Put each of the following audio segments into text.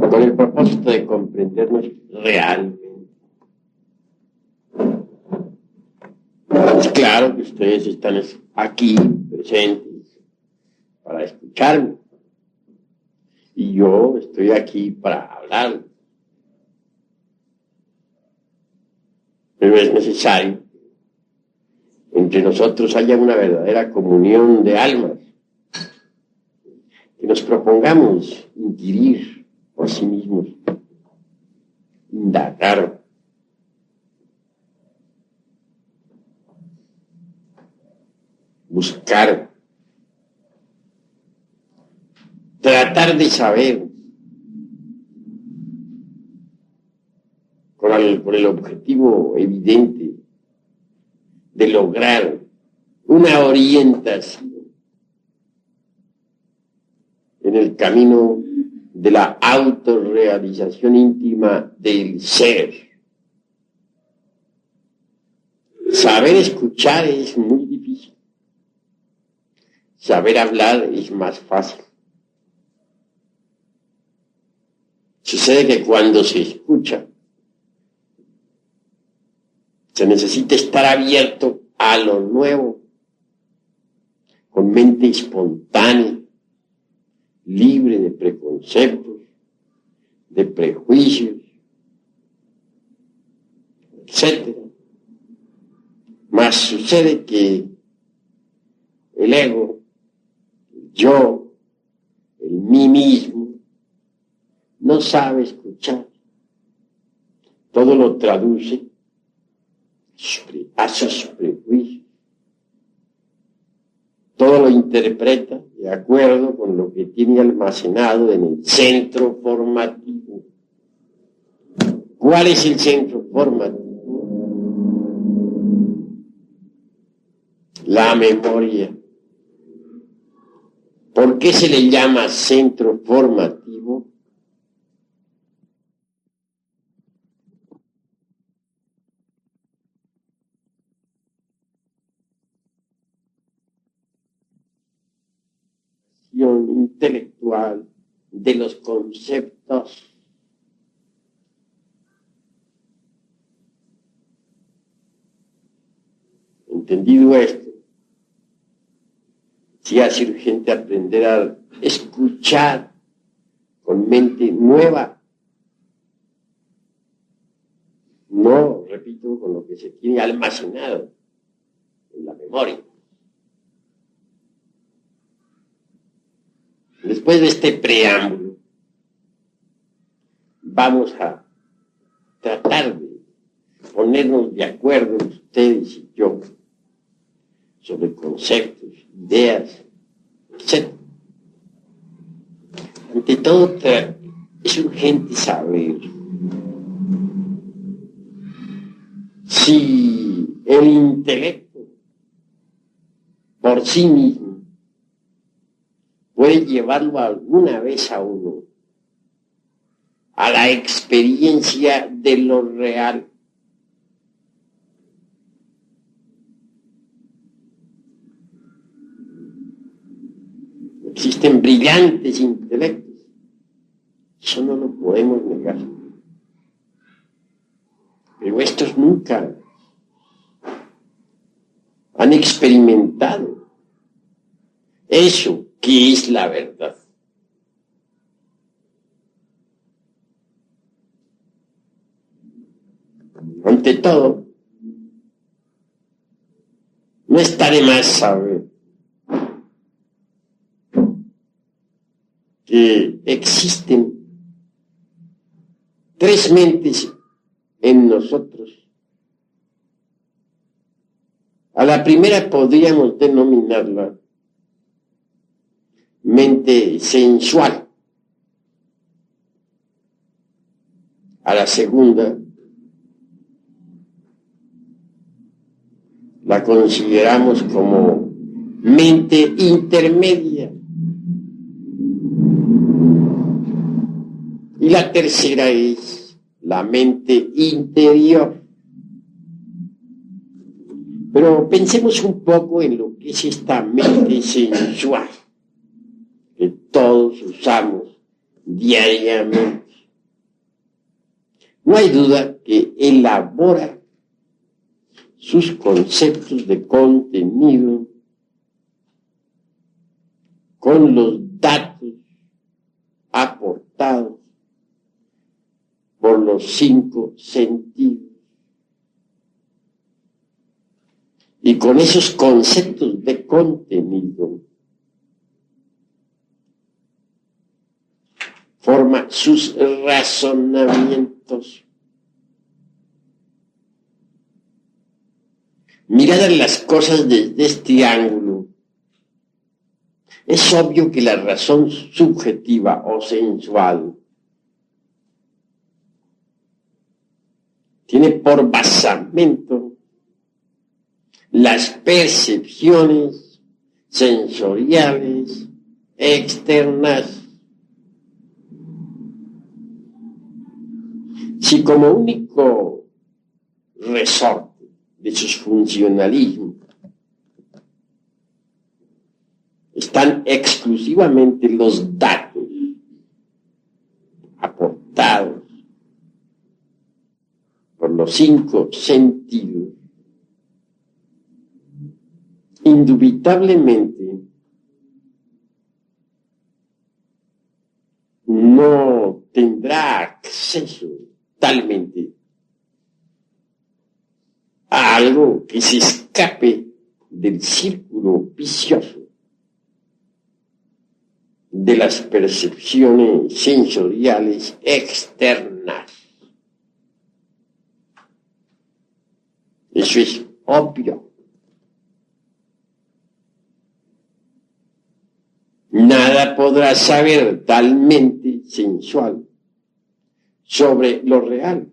con el propósito de comprendernos realmente. Es claro que ustedes están aquí presentes para escucharme y yo estoy aquí para hablar. Pero es necesario que entre nosotros haya una verdadera comunión de almas, que nos propongamos inquirir por sí mismos, indagar, buscar, tratar de saber con el objetivo evidente de lograr una orientación en el camino de la autorrealización íntima del ser. Saber escuchar es muy difícil. Saber hablar es más fácil. Sucede que cuando se escucha, se necesita estar abierto a lo nuevo, con mente espontánea, libre de preconceptos, de prejuicios, etc. Mas sucede que el ego, el yo, el mí mismo, no sabe escuchar. Todo lo traduce a sus prejuicios. Todo lo interpreta de acuerdo con lo que tiene almacenado en el centro formativo. ¿Cuál es el centro formativo? La memoria. ¿Por qué se le llama centro formativo? Intelectual de los conceptos. Entendido esto, sí hace urgente aprender a escuchar con mente nueva. No, repito, con lo que se tiene almacenado en la memoria. Después de este preámbulo, vamos a tratar de ponernos de acuerdo ustedes y yo sobre conceptos, ideas, etc. Ante todo, es urgente saber si el intelecto por sí mismo puede llevarlo alguna vez a uno a la experiencia de lo real. Existen brillantes intelectos, eso no lo podemos negar. Pero estos nunca han experimentado eso que es la verdad. Ante todo, no está de más saber que existen tres mentes en nosotros. A la primera podríamos denominarla mente sensual. A la segunda la consideramos como mente intermedia. Y la tercera es la mente interior. Pero pensemos un poco en lo que es esta mente sensual que todos usamos diariamente. No hay duda que elabora sus conceptos de contenido con los datos aportados por los 5 sentidos. Y con esos conceptos de contenido forma sus razonamientos. Miradas las cosas desde este ángulo, es obvio que la razón subjetiva o sensual tiene por basamento las percepciones sensoriales externas. Si como único resorte de sus funcionalismos están exclusivamente los datos aportados por los 5 sentidos, indubitablemente no tendrá acceso totalmente a algo que se escape del círculo vicioso de las percepciones sensoriales externas. Eso es obvio. Nada podrá saber talmente sensual sobre lo real,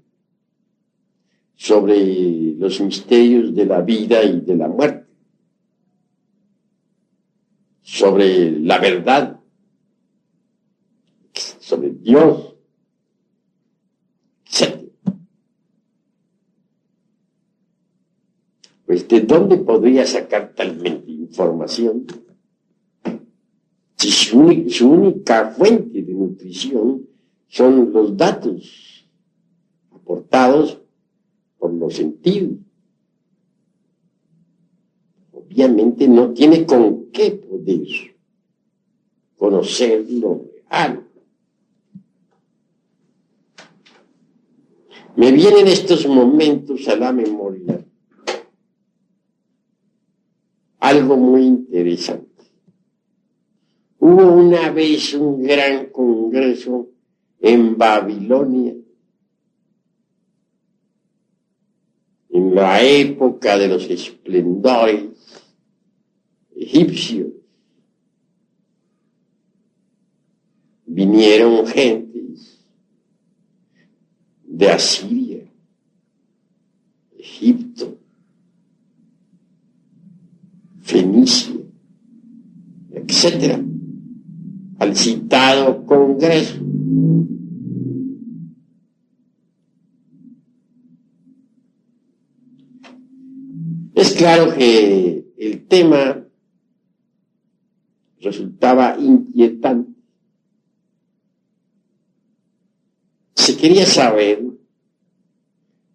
sobre los misterios de la vida y de la muerte, sobre la verdad, sobre Dios, etc. Pues, ¿de dónde podría sacar talmente información? Si su única fuente de nutrición son los datos aportados por los sentidos. Obviamente no tiene con qué poder conocer lo real. Me vienen estos momentos a la memoria algo muy interesante. Hubo una vez un gran congreso en Babilonia, en la época de los esplendores egipcios. Vinieron gentes de Asiria, Egipto, Fenicia, etc., al citado congreso. Es claro que el tema resultaba inquietante. Se quería saber,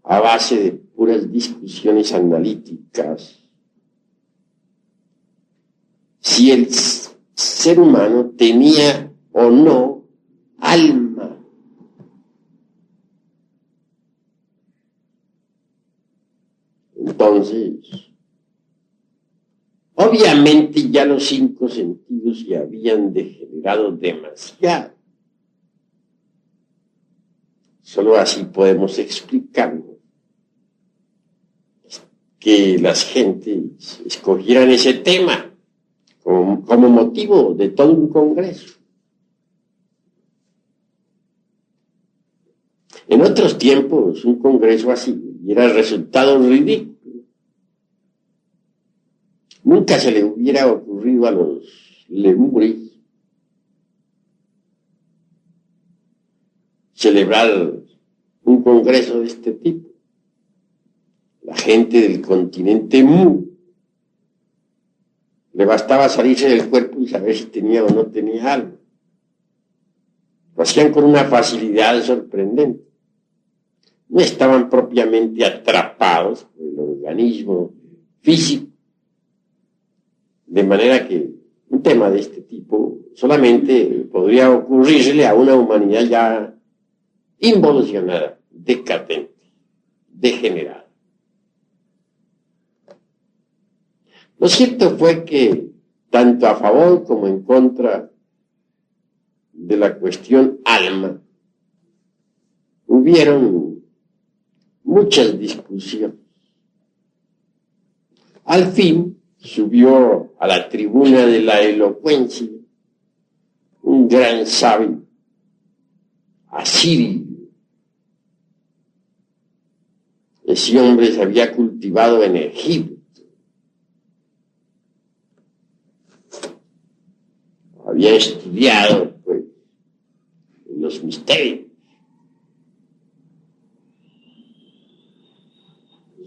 a base de puras discusiones analíticas, si el ser humano tenía o no alma. Entonces, obviamente ya los 5 sentidos se habían degenerado demasiado. Solo así podemos explicarnos que las gentes escogieran ese tema como motivo de todo un congreso. En otros tiempos, un congreso así hubiera resultado ridículo. Nunca se le hubiera ocurrido a los lemures celebrar un congreso de este tipo. La gente del continente Mu le bastaba salirse del cuerpo y saber si tenía o no tenía alma. Lo hacían con una facilidad sorprendente. no estaban propiamente atrapados por el organismo físico, de manera que un tema de este tipo solamente podría ocurrirle a una humanidad ya involucionada, decadente, degenerada. Lo cierto fue que, tanto a favor como en contra de la cuestión alma, hubieron muchas discusiones. Al fin subió a la tribuna de la elocuencia un gran sabio, asirio. Ese hombre se había cultivado en Egipto. Había estudiado, pues, los misterios.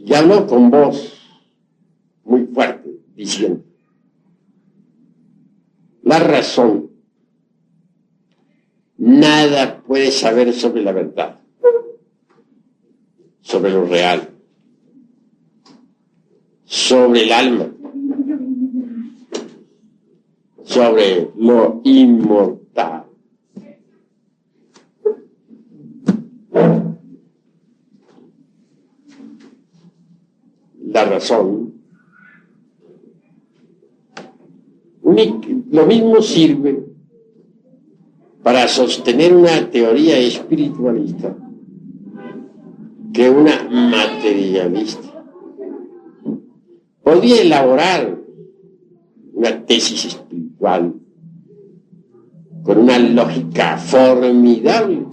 Y habló con voz muy fuerte, diciendo: la razón nada puede saber sobre la verdad, sobre lo real, sobre el alma, sobre lo inmortal. La razón, lo mismo sirve para sostener una teoría espiritualista que una materialista. Podría elaborar una tesis espiritual con una lógica formidable.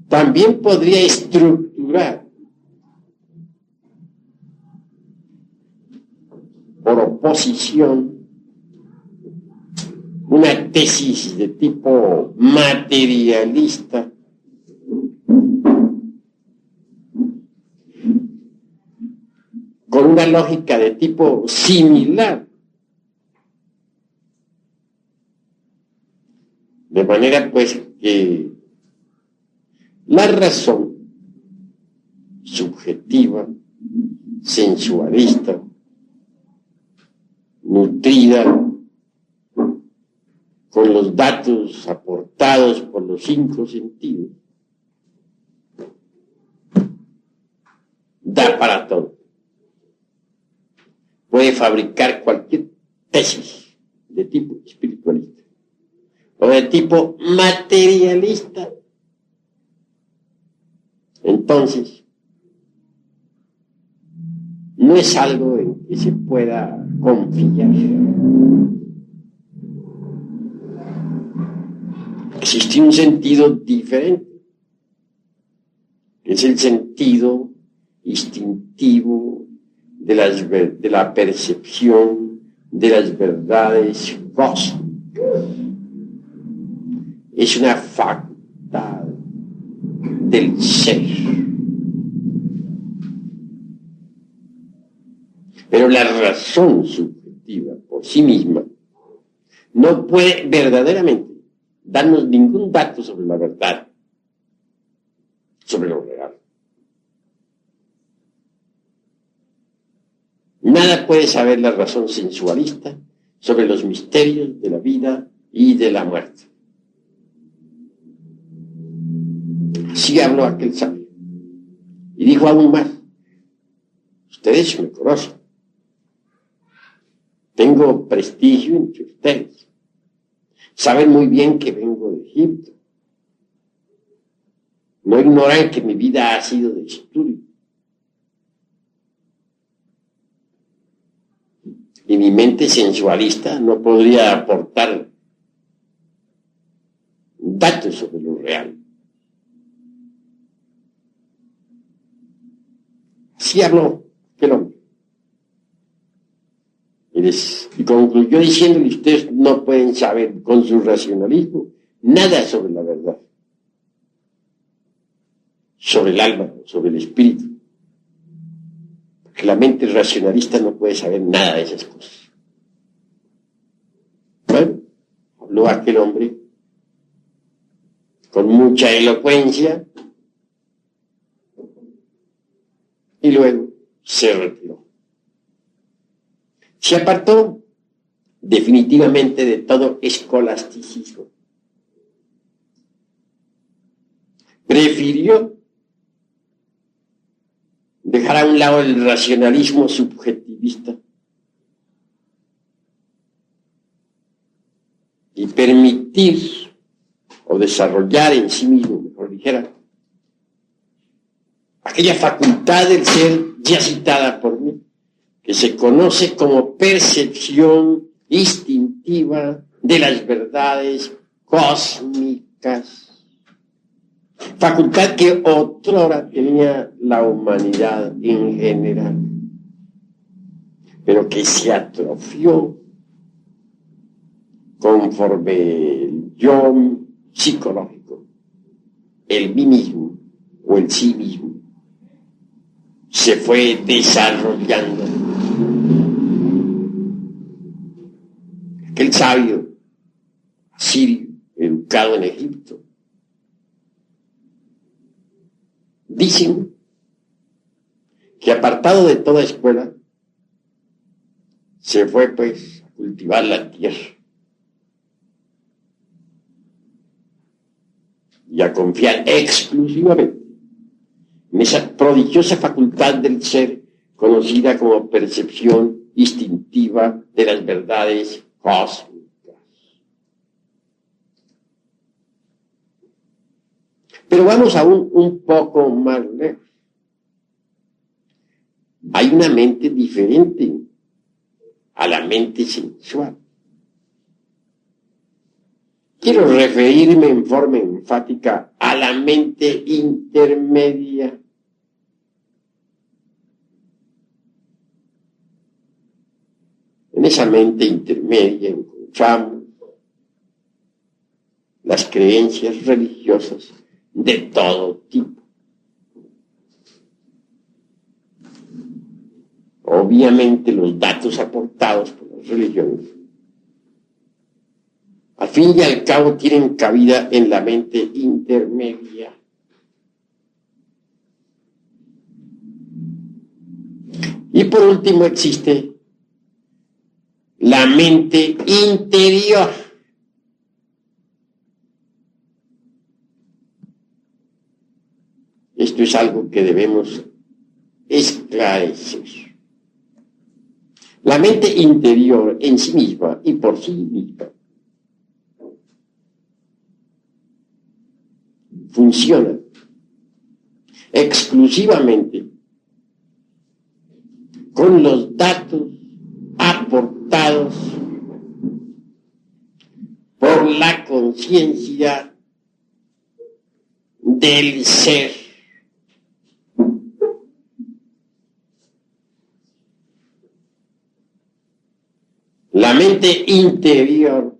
También podría estructurar por oposición una tesis de tipo materialista con una lógica de tipo similar. De manera pues que la razón subjetiva, sensualista, nutrida con los datos aportados por los 5 sentidos, da para todo. Puede fabricar cualquier tesis de tipo espiritualista o de tipo materialista. Entonces, no es algo en que se pueda confiar. Existe un sentido diferente, que es el sentido instintivo de la percepción de las verdades cósmicas. Es una facultad del ser. Pero la razón subjetiva por sí misma no puede verdaderamente darnos ningún dato sobre la verdad, sobre lo real. Nada puede saber la razón sensualista sobre los misterios de la vida y de la muerte. Así habló aquel sabio. Y dijo aún más: ustedes me conocen. Tengo prestigio entre ustedes. Saben muy bien que vengo de Egipto. No ignoran que mi vida ha sido de estudio. Y mi mente sensualista no podría aportar datos sobre lo real. Así habló aquel hombre. Y concluyó diciéndole: ustedes no pueden saber con su racionalismo nada sobre la verdad, sobre el alma, sobre el espíritu. Porque la mente racionalista no puede saber nada de esas cosas. Bueno, habló aquel hombre con mucha elocuencia, y luego se retiró. Se apartó definitivamente de todo escolasticismo. Prefirió dejar a un lado el racionalismo subjetivista y permitir o desarrollar en sí mismo, mejor dijera, aquella facultad del ser ya citada por mí, que se conoce como percepción instintiva de las verdades cósmicas, facultad que otrora tenía la humanidad en general, pero que se atrofió conforme el yo psicológico, el mí mismo o el sí mismo, se fue desarrollando. Aquel sabio sirio, educado en Egipto, dicen que apartado de toda escuela, se fue pues a cultivar la tierra y a confiar exclusivamente en esa prodigiosa facultad del ser conocida como percepción instintiva de las verdades cósmicas. Pero vamos aún un poco más lejos. Hay una mente diferente a la mente sensual. Quiero referirme en forma enfática a la mente intermedia. En esa mente intermedia encontramos las creencias religiosas de todo tipo. Obviamente los datos aportados por las religiones, al fin y al cabo, tienen cabida en la mente intermedia. Y por último existe la mente interior. Esto es algo que debemos esclarecer. La mente interior en sí misma y por sí misma funciona exclusivamente con los datos aportados por la conciencia del ser. La mente interior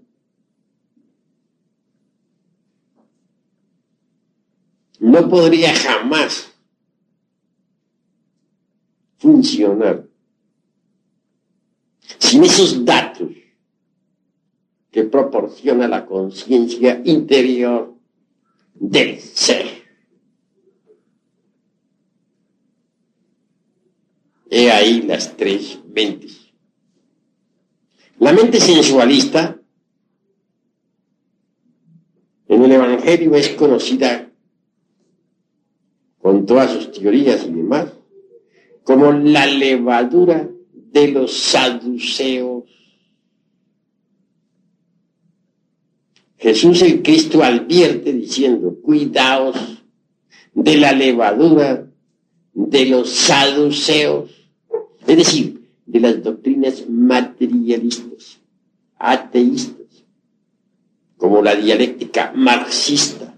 no podría jamás funcionar sin esos datos que proporciona la conciencia interior del ser. He ahí las tres mentes. La mente sensualista en el Evangelio es conocida con todas sus teorías y demás como la levadura de los saduceos. Jesús el Cristo advierte diciendo: cuidaos de la levadura de los saduceos, es decir, de las doctrinas materialistas, ateístas, como la dialéctica marxista.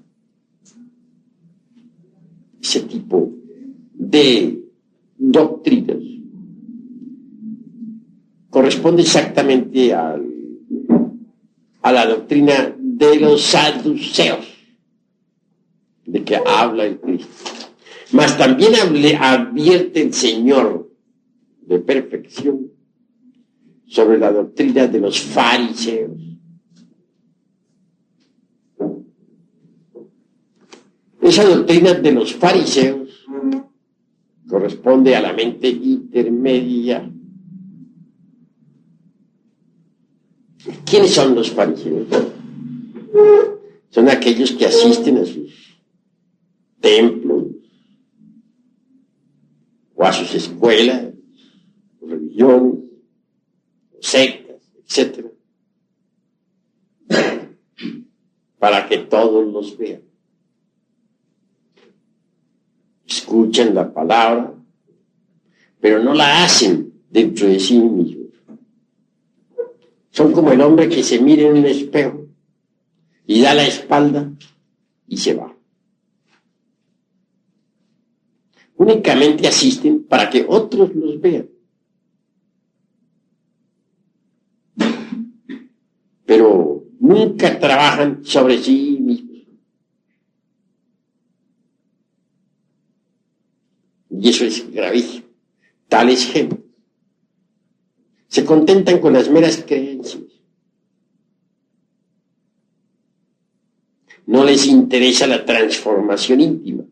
Ese tipo de doctrinas corresponde exactamente a la doctrina de los saduceos, de que habla el Cristo. Mas también advierte el Señor de perfección sobre la doctrina de los fariseos. Esa doctrina de los fariseos corresponde a la mente intermedia. ¿Quiénes son los fariseos? Son aquellos que asisten a sus templos o a sus escuelas, o religiones, o sectas, etc., para que todos los vean. Escuchan la palabra, pero no la hacen dentro de sí mismos. Son como el hombre que se mira en un espejo y da la espalda y se va. Únicamente asisten para que otros los vean. Pero nunca trabajan sobre sí mismos. Y eso es gravísimo. Tales gentes se contentan con las meras creencias. No les interesa la transformación íntima.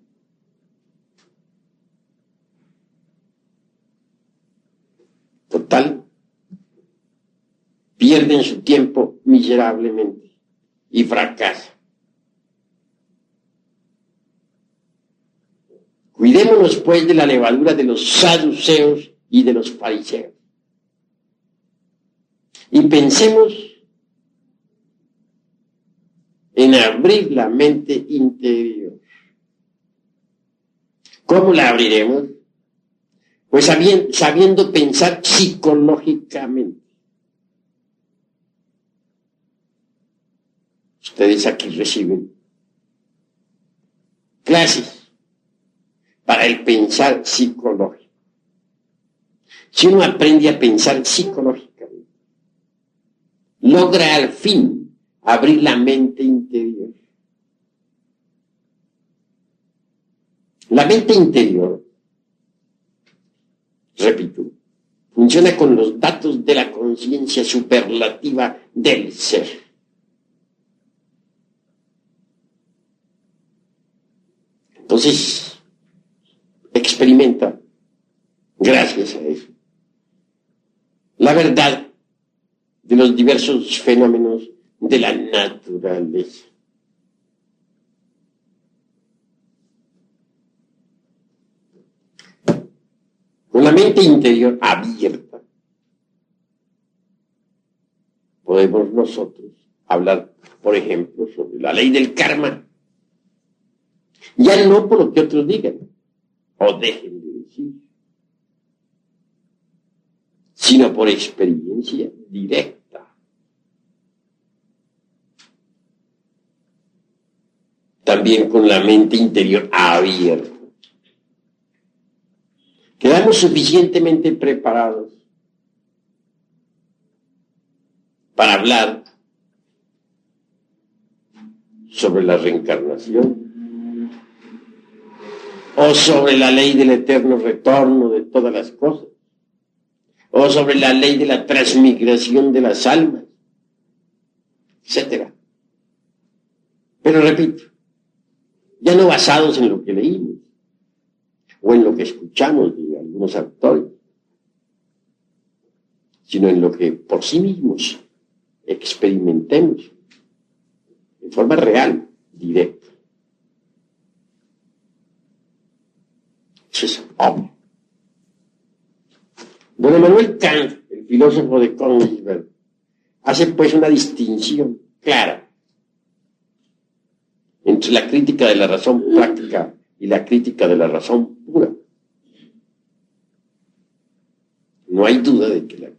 Total, pierden su tiempo miserablemente y fracasan. Cuidémonos pues de la levadura de los saduceos y de los fariseos. Y pensemos en abrir la mente interior. ¿Cómo la abriremos? Pues sabiendo pensar psicológicamente. Ustedes aquí reciben clases para el pensar psicológico. Si uno aprende a pensar psicológicamente, logra al fin abrir la mente interior. La mente interior, repito, funciona con los datos de la conciencia superlativa del ser. Entonces, experimenta, gracias a eso, la verdad de los diversos fenómenos de la naturaleza. Con la mente interior abierta, podemos nosotros hablar, por ejemplo, sobre la ley del karma. Ya no por lo que otros digan o dejen de decir, sino por experiencia directa. También con la mente interior abierta. Quedamos suficientemente preparados para hablar sobre la reencarnación o sobre la ley del eterno retorno de todas las cosas, o sobre la ley de la transmigración de las almas, etc. Pero repito, ya no basados en lo que leímos o en lo que escuchamos de algunos autores, sino en lo que por sí mismos experimentemos en forma real, directa. Eso es obvio. Don Emmanuel Kant, el filósofo de Königsberg, hace pues una distinción clara entre la crítica de la razón práctica y la crítica de la razón pura. No hay duda de que la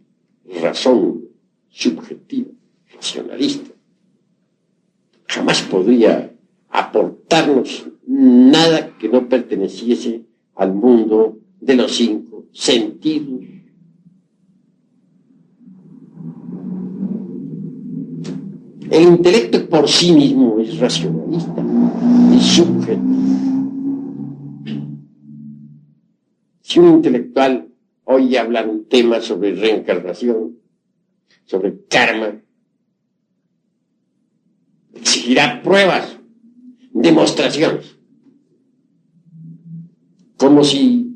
razón subjetiva, racionalista, jamás podría aportarnos nada que no perteneciese al mundo de los 5 sentidos. El intelecto por sí mismo es racionalista y subjetivo. Si un intelectual oye hablar un tema sobre reencarnación, sobre karma, exigirá pruebas, demostraciones. como si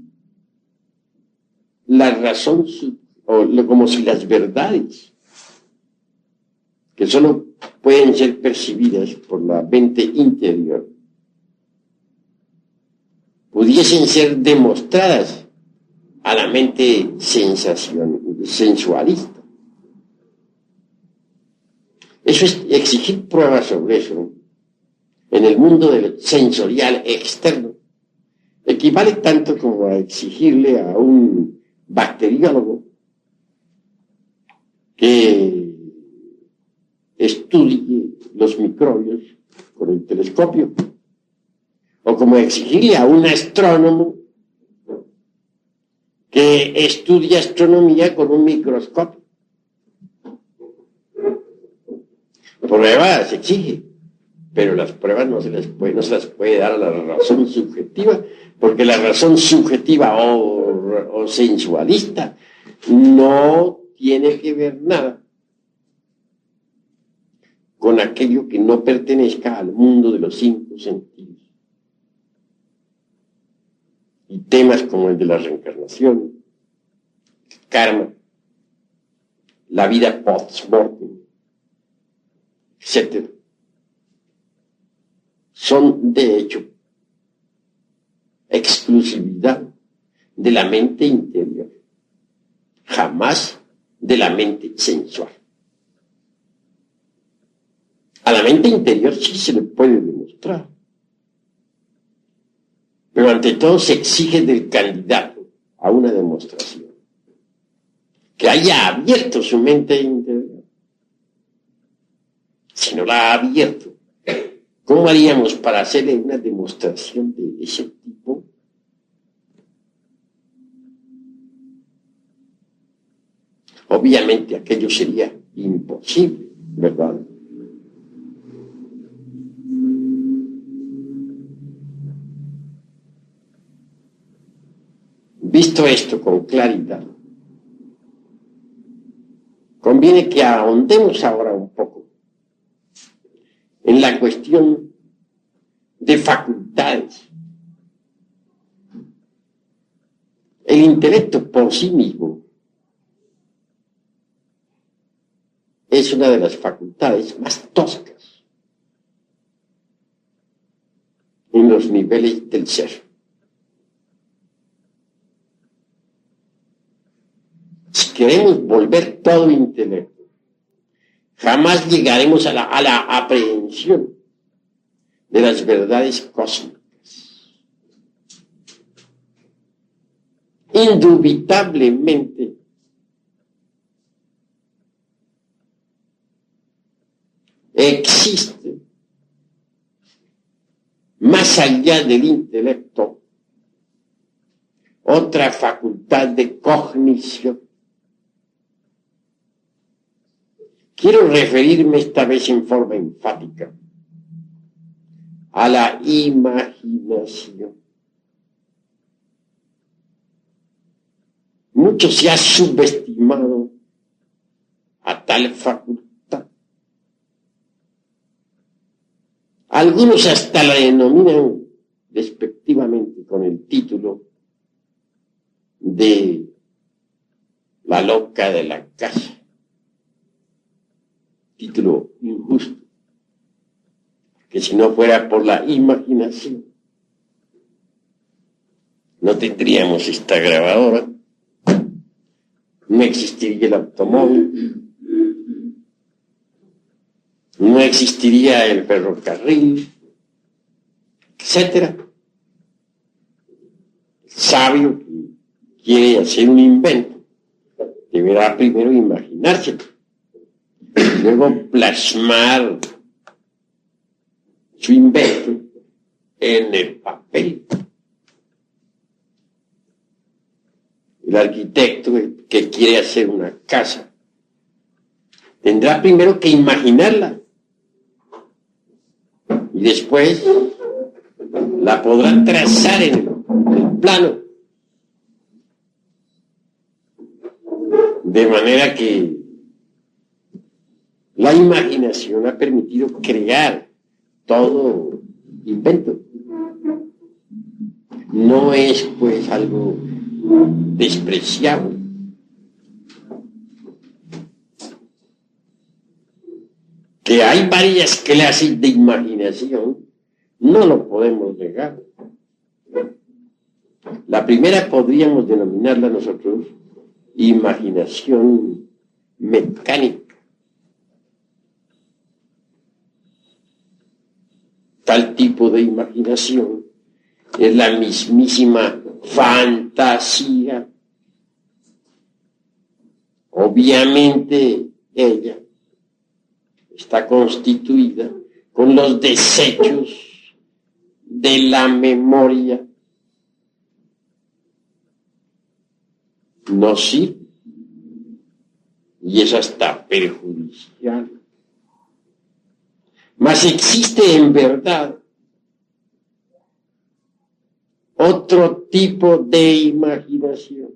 la razón, como si las verdades, que solo pueden ser percibidas por la mente interior, pudiesen ser demostradas a la mente sensualista. Eso es exigir pruebas sobre eso en el mundo del sensorial externo. Equivale tanto como a exigirle a un bacteriólogo que estudie los microbios con el telescopio, o como exigirle a un astrónomo que estudie astronomía con un microscopio. Pruebas se exige, pero las pruebas no se las puede dar a la razón subjetiva, porque la razón subjetiva o sensualista no tiene que ver nada con aquello que no pertenezca al mundo de los 5 sentidos. Y temas como el de la reencarnación, el karma, la vida post-mortem, etc., son de hecho exclusividad de la mente interior, jamás de la mente sensual. A la mente interior sí se le puede demostrar, pero ante todo se exige del candidato a una demostración que haya abierto su mente interior. Si no la ha abierto, ¿cómo haríamos para hacerle una demostración de ese tipo? Obviamente aquello sería imposible, ¿verdad? Visto esto con claridad, conviene que ahondemos ahora un poco en la cuestión de facultades. El intelecto por sí mismo es una de las facultades más toscas en los niveles del ser. Si queremos volver todo intelecto, jamás llegaremos a la aprehensión de las verdades cósmicas. Indubitablemente, existe, más allá del intelecto, otra facultad de cognición. Quiero referirme esta vez en forma enfática a la imaginación. Mucho se ha subestimado a tal facultad. Algunos hasta la denominan despectivamente con el título de la loca de la casa. Título injusto, que si no fuera por la imaginación, no tendríamos esta grabadora, no existiría el automóvil, no existiría el ferrocarril, etc. El sabio que quiere hacer un invento deberá primero imaginárselo, luego plasmar su invento en el papel. El arquitecto que quiere hacer una casa tendrá primero que imaginarla y después la podrá trazar en el plano, de manera que la imaginación ha permitido crear todo invento. no es pues algo despreciable. Que hay varias clases de imaginación, no lo podemos negar. La primera podríamos denominarla nosotros imaginación mecánica. Tal tipo de imaginación es la mismísima fantasía. Obviamente ella está constituida con los desechos de la memoria. No sirve. Y es hasta perjudicial. Mas existe en verdad otro tipo de imaginación.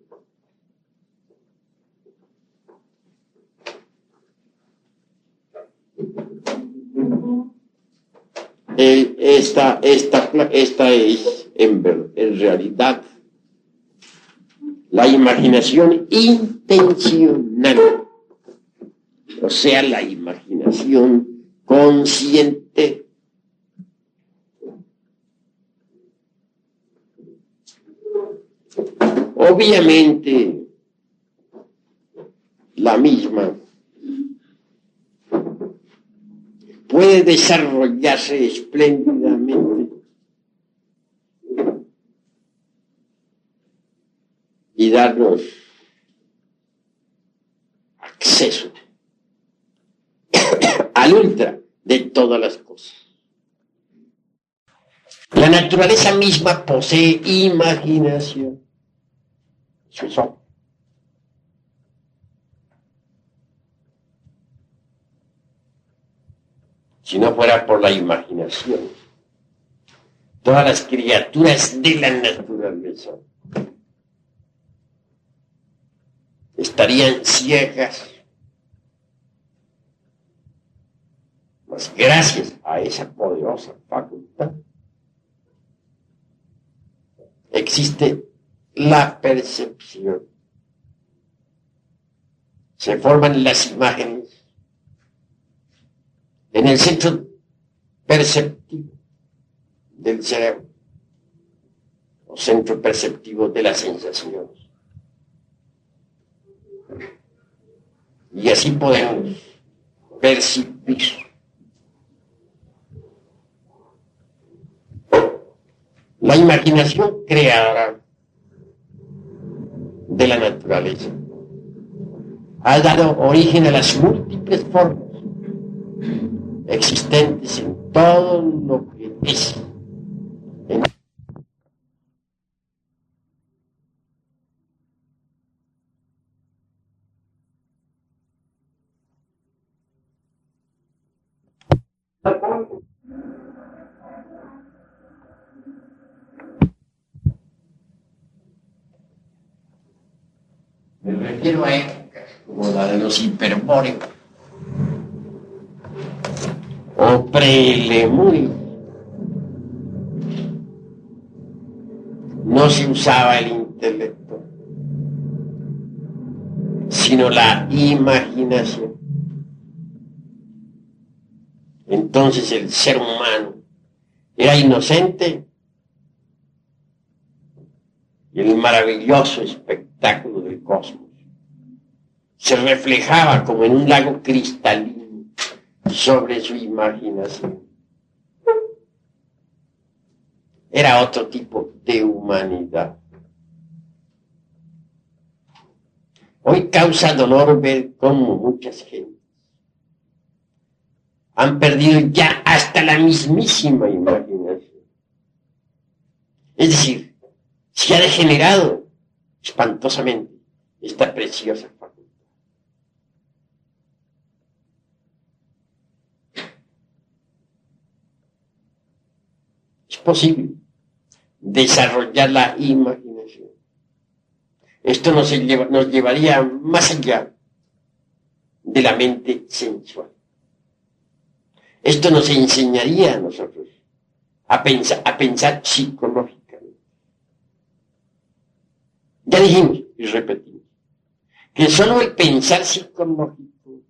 Esta es en realidad la imaginación intencional, o sea, la imaginación consciente. Obviamente, la misma puede desarrollarse espléndidamente y darnos acceso al ultra de todas las cosas. La naturaleza misma posee imaginación. Eso. Si no fuera por la imaginación, todas las criaturas de la naturaleza estarían ciegas. Pues gracias a esa poderosa facultad existe la percepción. Se forman las imágenes en el centro perceptivo del cerebro, o centro perceptivo de las sensaciones. Y así podemos percibir la imaginación creadora de la naturaleza. Ha dado origen a las múltiples formas existentes en todo lo que es. Me refiero a épocas como la de los hiperbóreos o prelemúricos. No se usaba el intelecto, sino la imaginación. Entonces el ser humano era inocente y el maravilloso espectáculo del cosmos se reflejaba como en un lago cristalino sobre su imaginación. Era otro tipo de humanidad. Hoy causa dolor ver cómo muchas gentes han perdido ya hasta la mismísima imaginación. Es decir, se ha degenerado espantosamente esta preciosa facultad. Es posible desarrollar la imaginación. Esto nos llevaría más allá de la mente sensual. Esto nos enseñaría a nosotros a pensar psicológicamente. Ya dijimos y repetimos que solo el pensar psicológico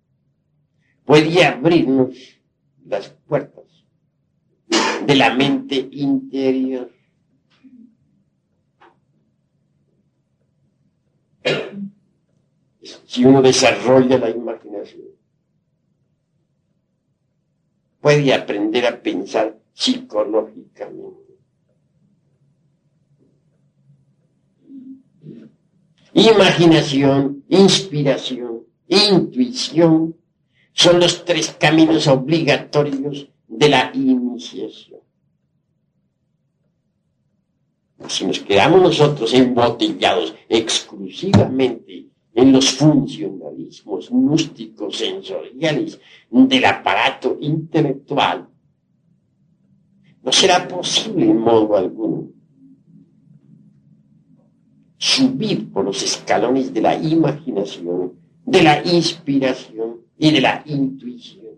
puede abrirnos las puertas de la mente interior. Si uno desarrolla la imaginación, puede aprender a pensar psicológicamente. Imaginación, inspiración, intuición son los tres caminos obligatorios de la iniciación. Si nos quedamos nosotros embotellados exclusivamente en los funcionalismos gnósticos sensoriales del aparato intelectual, no será posible en modo alguno subir por los escalones de la imaginación, de la inspiración y de la intuición.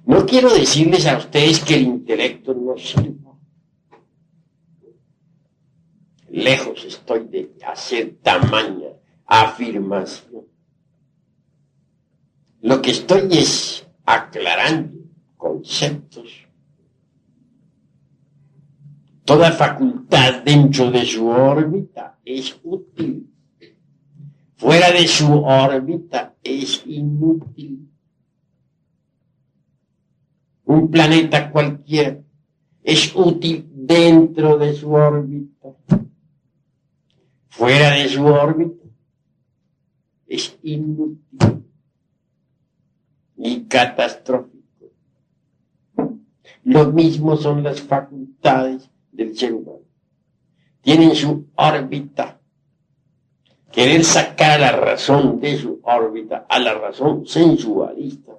No quiero decirles a ustedes que el intelecto no sirva. Lejos estoy de hacer tamaña afirmación. Lo que estoy es aclarando conceptos. Toda facultad dentro de su órbita es útil. Fuera de su órbita es inútil. Un planeta cualquiera es útil dentro de su órbita. Fuera de su órbita es inútil y catastrófico. Lo mismo son las facultades del ser humano. Tienen su órbita. Querer sacar a la razón de su órbita, a la razón sensualista,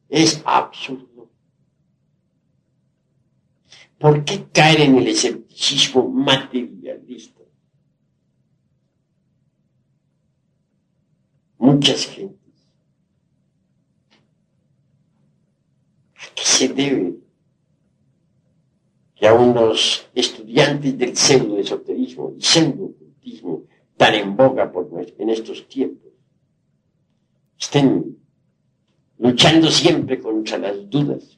es absurdo. ¿Por qué caer en el escepticismo materialista? Muchas gentes. ¿A qué se debe que a unos estudiantes del pseudo-esoterismo y pseudo-ocultismo tan en boga en estos tiempos estén luchando siempre contra las dudas?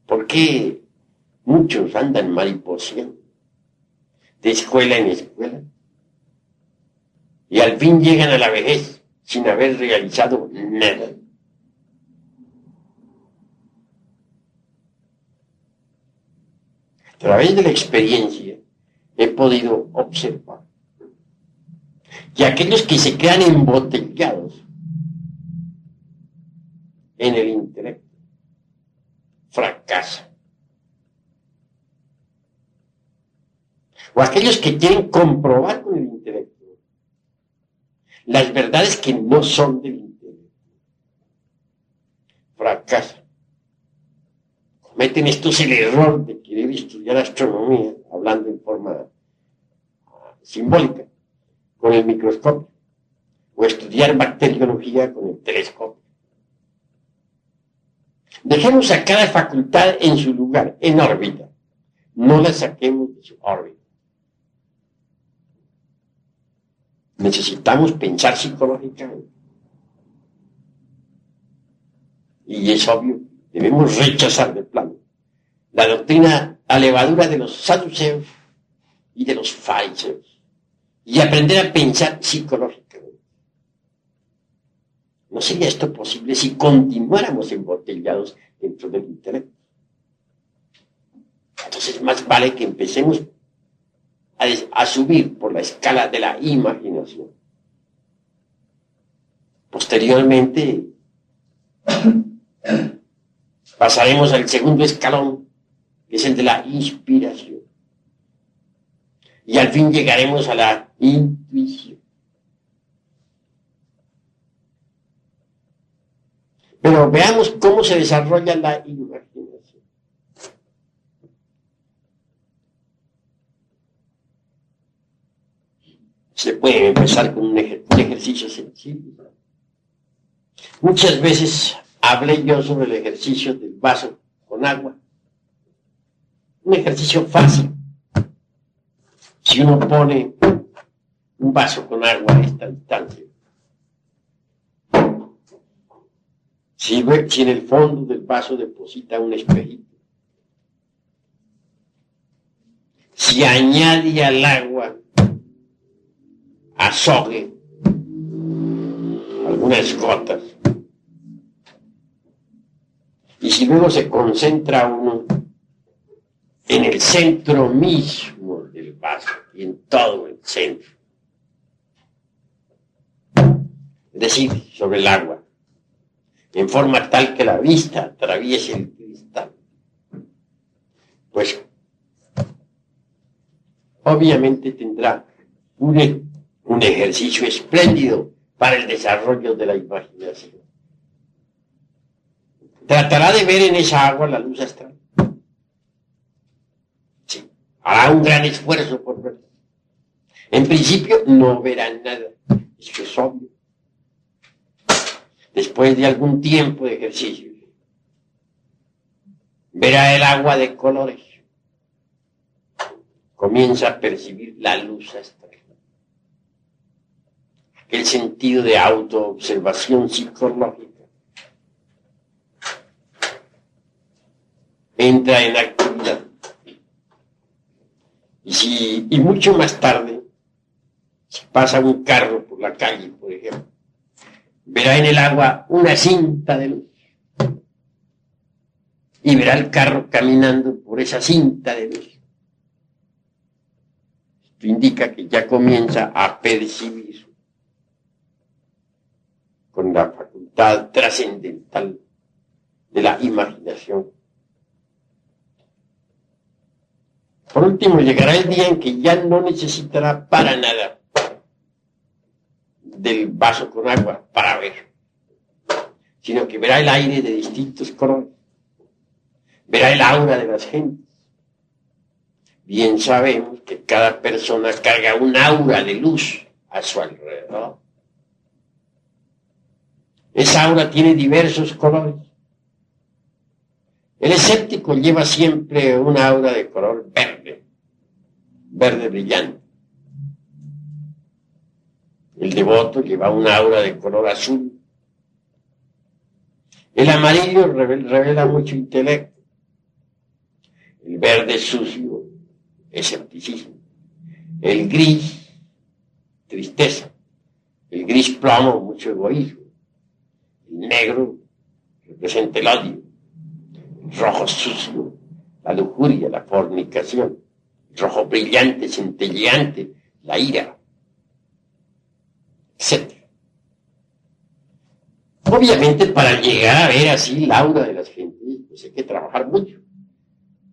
¿Por qué muchos andan mariposeando de escuela en escuela y al fin llegan a la vejez sin haber realizado nada? A través de la experiencia he podido observar que aquellos que se quedan embotellados en el intelecto fracasan. O aquellos que quieren comprobar con el intelecto las verdades que no son del intelecto, fracasan. Cometen estos el error de querer estudiar astronomía, hablando en forma simbólica, con el microscopio, o estudiar bacteriología con el telescopio. Dejemos a cada facultad en su lugar, en órbita. No la saquemos de su órbita. Necesitamos pensar psicológicamente. Y es obvio, debemos rechazar de plano la doctrina a levadura de los saduceos y de los fariseos y aprender a pensar psicológicamente. No sería esto posible si continuáramos embotellados dentro del intelecto. Entonces más vale que empecemos a subir por la escala de la imaginación. Posteriormente pasaremos al segundo escalón, que es el de la inspiración. Y al fin llegaremos a la intuición. Pero veamos cómo se desarrolla la imaginación. Se puede empezar con un ejercicio sencillo. Muchas veces hablé yo sobre el ejercicio del vaso con agua. Un ejercicio fácil. Si uno pone un vaso con agua a esta distancia, si en el fondo del vaso deposita un espejito, si añade al agua azogue, algunas gotas, y si luego se concentra uno en el centro mismo del vaso y en todo el centro, es decir, sobre el agua, en forma tal que la vista atraviese el cristal, pues obviamente tendrá un ejercicio espléndido para el desarrollo de la imaginación. Tratará de ver en esa agua la luz astral. Sí, hará un gran esfuerzo por verla. En principio no verá nada, eso es obvio. Después de algún tiempo de ejercicio, verá el agua de colores. Comienza a percibir la luz astral. Aquel sentido de autoobservación psicológica entra en actividad. Y mucho más tarde, si pasa un carro por la calle, por ejemplo, verá en el agua una cinta de luz. Y verá el carro caminando por esa cinta de luz. Esto indica que ya comienza a percibir con la facultad trascendental de la imaginación. Por último, llegará el día en que ya no necesitará para nada del vaso con agua para ver, sino que verá el aire de distintos colores, verá el aura de las gentes. Bien sabemos que cada persona carga un aura de luz a su alrededor. Esa aura tiene diversos colores. El escéptico lleva siempre una aura de color verde, verde brillante. El devoto lleva una aura de color azul. El amarillo revela mucho intelecto. El verde sucio, escepticismo. El gris, tristeza. El gris plomo, mucho egoísmo. El negro representa el odio. El rojo sucio, la lujuria, la fornicación. El rojo brillante, centelleante, la ira, etc. Obviamente, para llegar a ver así la aura de las gentes, pues hay que trabajar mucho.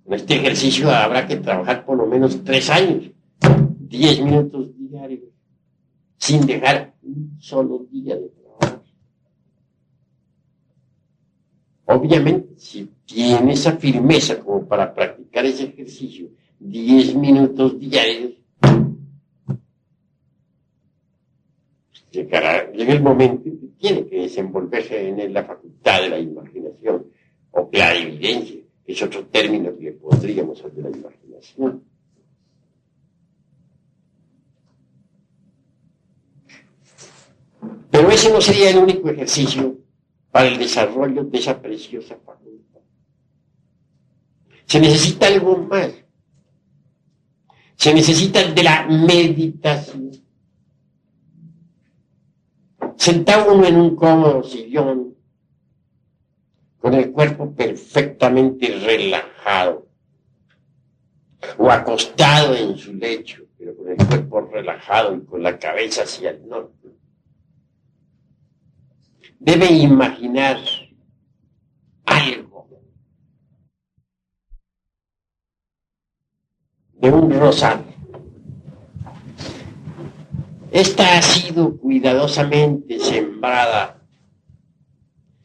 Con este ejercicio habrá que trabajar por lo menos 3 años, 10 minutos diarios, sin dejar un solo día de trabajo. Obviamente, si tiene esa firmeza como para practicar ese ejercicio, 10 minutos diarios, llega el momento en que tiene que desenvolverse en él la facultad de la imaginación, o clarividencia, que es otro término que le podríamos hacer de la imaginación. Pero ese no sería el único ejercicio para el desarrollo de esa preciosa facultad. Se necesita algo más. Se necesita el de la meditación. Sentado uno en un cómodo sillón, con el cuerpo perfectamente relajado, o acostado en su lecho, pero con el cuerpo relajado y con la cabeza hacia el norte, debe imaginar algo de un rosario. Esta ha sido cuidadosamente sembrada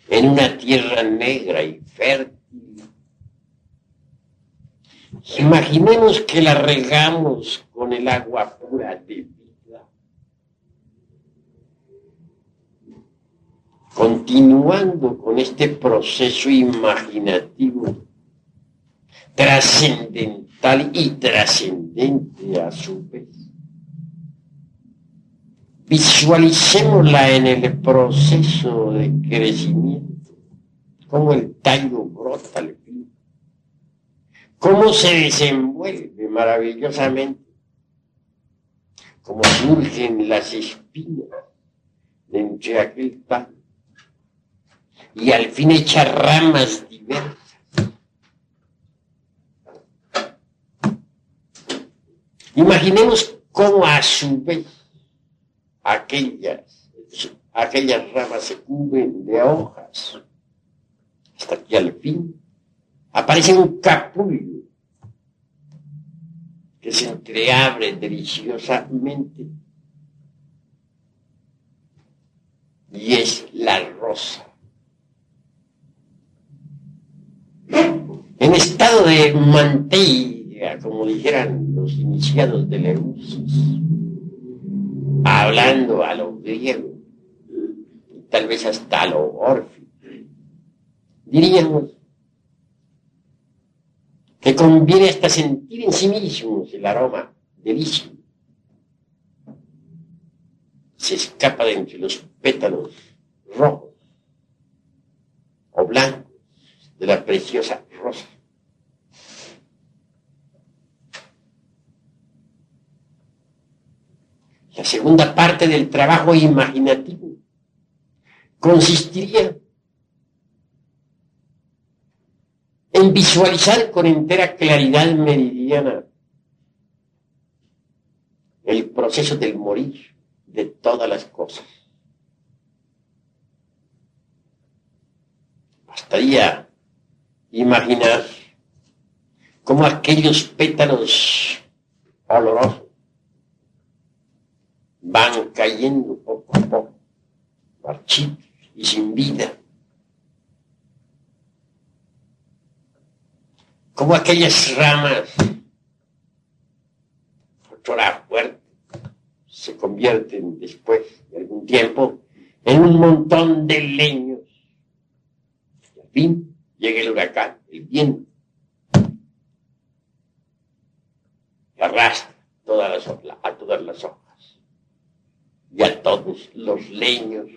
en una tierra negra y fértil. Imaginemos que la regamos con el agua pura de vida. continuando con este proceso imaginativo trascendental y trascendente a su vez. Visualicémosla en el proceso de crecimiento, cómo el tallo brota al fin, cómo se desenvuelve maravillosamente, cómo surgen las espinas de entre aquel tallo y al fin echa ramas diversas. Imaginemos cómo a su vez aquellas ramas se cubren de hojas, hasta que al fin aparece un capullo que se entreabre deliciosamente y es la rosa. En estado de manteiga, como dijeran los iniciados de Eleusis, hablando a lo griego, y tal vez hasta a lo órfico, diríamos que conviene hasta sentir en sí mismos el aroma delicioso. Se escapa de entre los pétalos rojos o blancos de la preciosa rosa. La segunda parte del trabajo imaginativo consistiría en visualizar con entera claridad meridiana el proceso del morir de todas las cosas. Bastaría imaginar cómo aquellos pétalos olorosos van cayendo poco a poco, marchitos y sin vida. Como aquellas ramas, otrora fuerte, se convierten después de algún tiempo en un montón de leños. Y al fin llega el huracán, el viento, y arrastra a todas las hojas y a todos los leños.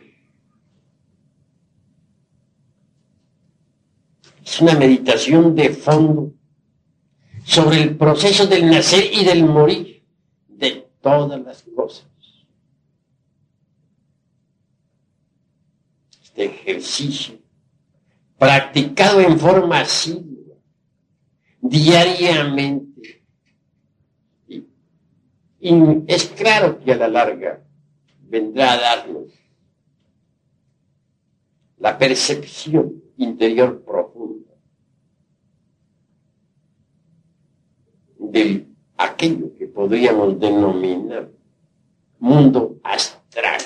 Es una meditación de fondo sobre el proceso del nacer y del morir de todas las cosas. Este ejercicio, practicado en forma asidua, diariamente, y es claro que a la larga vendrá a darnos la percepción interior profunda de aquello que podríamos denominar mundo astral.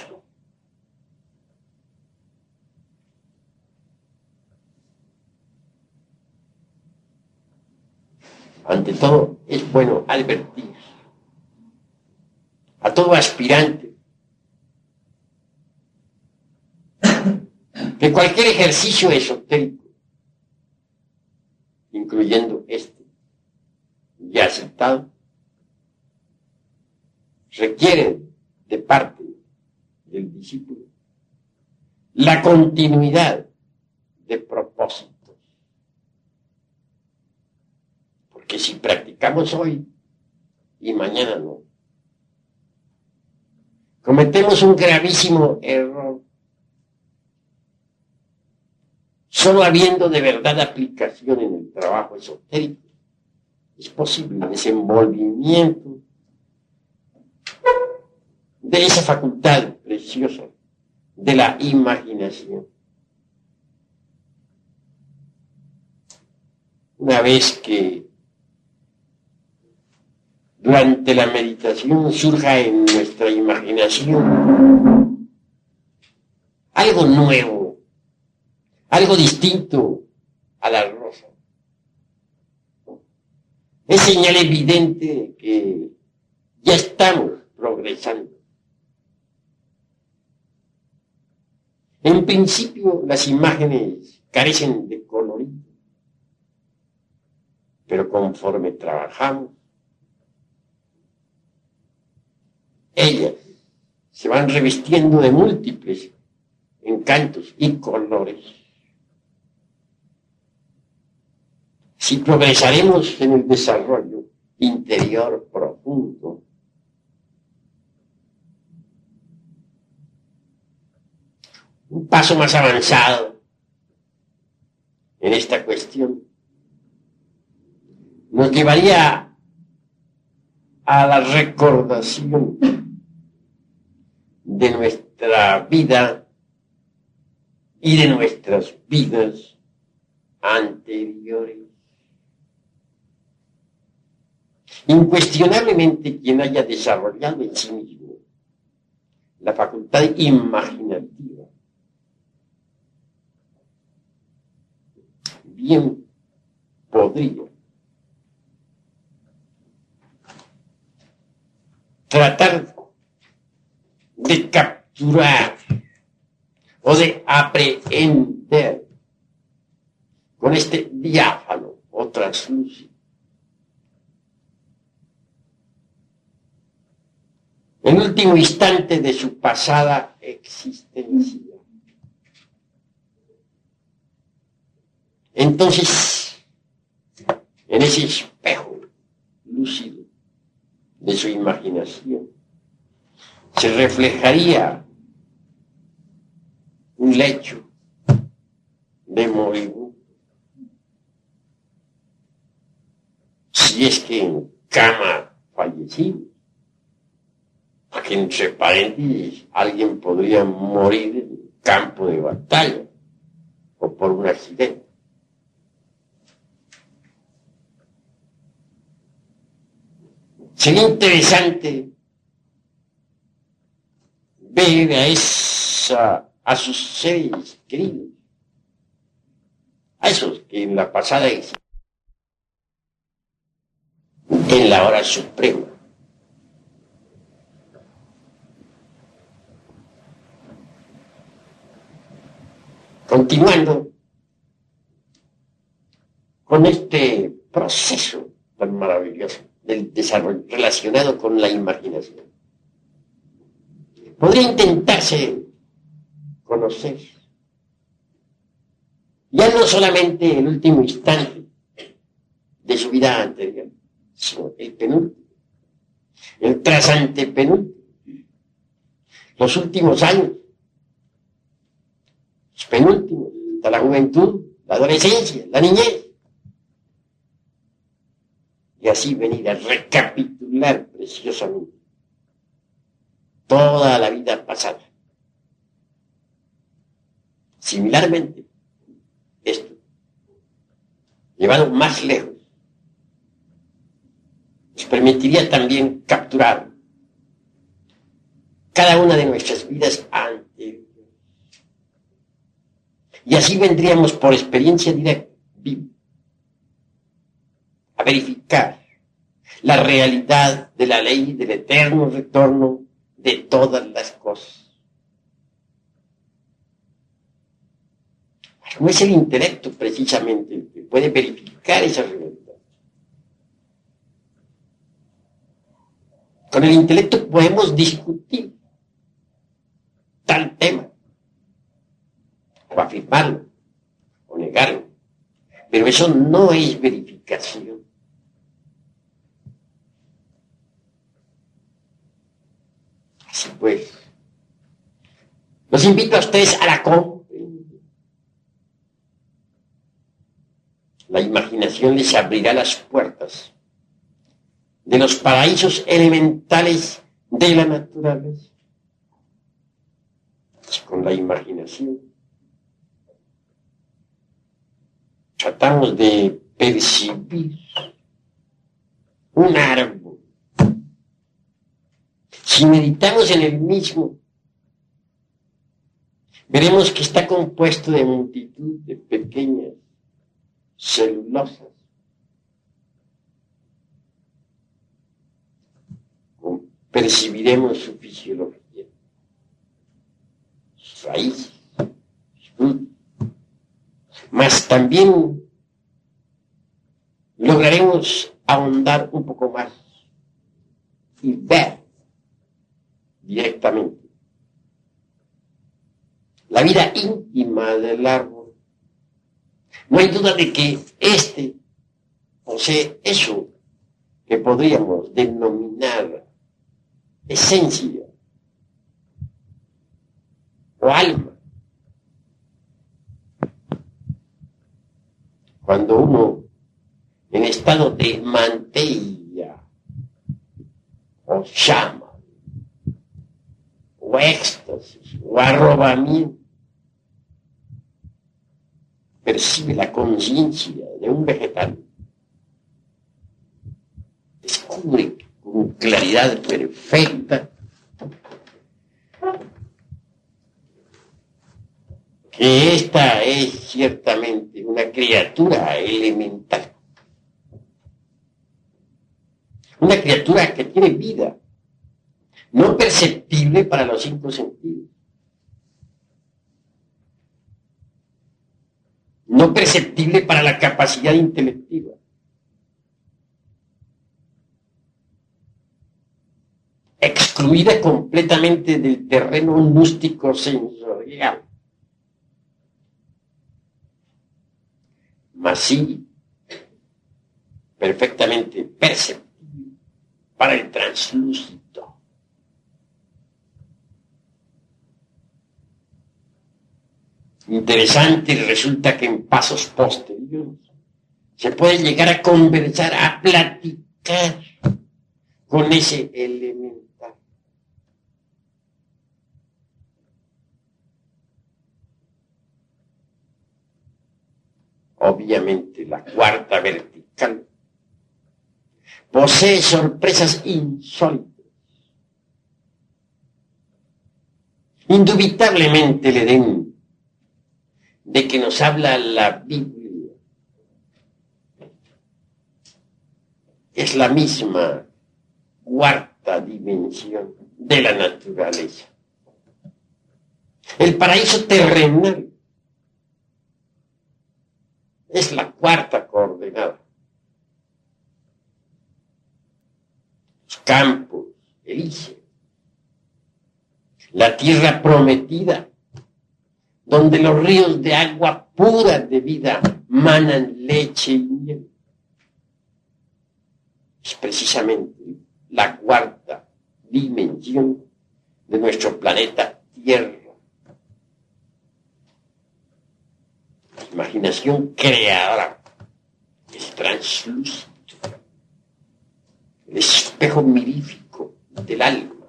Ante todo, es bueno advertir a todo aspirante que cualquier ejercicio esotérico, incluyendo este ya citado, requiere de parte del discípulo la continuidad de propósitos. Porque si practicamos hoy y mañana no, cometemos un gravísimo error. Solo habiendo de verdad aplicación en el trabajo esotérico, es posible el desenvolvimiento de esa facultad preciosa de la imaginación. Una vez que durante la meditación surja en nuestra imaginación algo nuevo, algo distinto a la rosa, es señal evidente que ya estamos progresando. En principio, las imágenes carecen de colorido, pero conforme trabajamos, ellas se van revistiendo de múltiples encantos y colores. Si progresaremos en el desarrollo interior profundo, un paso más avanzado en esta cuestión nos llevaría a la recordación de nuestra vida y de nuestras vidas anteriores. Incuestionablemente, quien haya desarrollado en sí mismo la facultad imaginativa, bien podría tratar de capturar o de aprehender con este diáfano o translúcido el último instante de su pasada existencia. Entonces, en ese espejo lúcido de su imaginación, se reflejaría un lecho de moribundo, si es que en cama fallecido, porque entre paréntesis alguien podría morir en campo de batalla o por un accidente. Sería interesante ver a sus seres queridos, a esos que en la pasada existencia, en la hora suprema, continuando con este proceso tan maravilloso del desarrollo relacionado con la imaginación. Podría intentarse conocer ya no solamente el último instante de su vida anterior, sino el penúltimo, el trasantepenúltimo, los últimos años, los penúltimos, de la juventud, la adolescencia, la niñez. Y así venir a recapitular preciosamente toda la vida pasada. Similarmente, esto, llevado más lejos, nos permitiría también capturar cada una de nuestras vidas anteriores. Y así vendríamos por experiencia directa, viva, a verificar la realidad de la ley del eterno retorno de todas las cosas. No es el intelecto precisamente el que puede verificar esa realidad. Con el intelecto podemos discutir tal tema, o afirmarlo, o negarlo, pero eso no es verificación. Así pues, los invito a ustedes a la comprensión. La imaginación les abrirá las puertas de los paraísos elementales de la naturaleza. Con la imaginación tratamos de percibir un árbol. Si meditamos en el mismo, veremos que está compuesto de multitud de pequeñas celulosas. Percibiremos su fisiología, sus raíces, Mas también lograremos ahondar un poco más y ver directamente la vida íntima del árbol. No hay duda de que este posee eso que podríamos denominar esencia o alma. Cuando uno en estado de mantilla o llama o éxtasis o arrobamiento percibe la conciencia de un vegetal, descubre con claridad perfecta que esta es ciertamente una criatura elemental, una criatura que tiene vida, no perceptible para los 5 sentidos, no perceptible para la capacidad intelectiva, excluida completamente del terreno gnóstico sensorial, mas sí perfectamente perceptible para el translúcido. Interesante, resulta que en pasos posteriores se puede llegar a conversar, a platicar con ese elemental. Obviamente la cuarta vertical posee sorpresas insólitas. Indubitablemente el Edén de que nos habla la Biblia es la misma cuarta dimensión de la naturaleza. El paraíso terrenal es la cuarta coordenada. Los campos elíseos, la tierra prometida, donde los ríos de agua pura de vida manan leche y miel. Es precisamente la cuarta dimensión de nuestro planeta Tierra. La imaginación creadora es translúcido, el espejo mirífico del alma,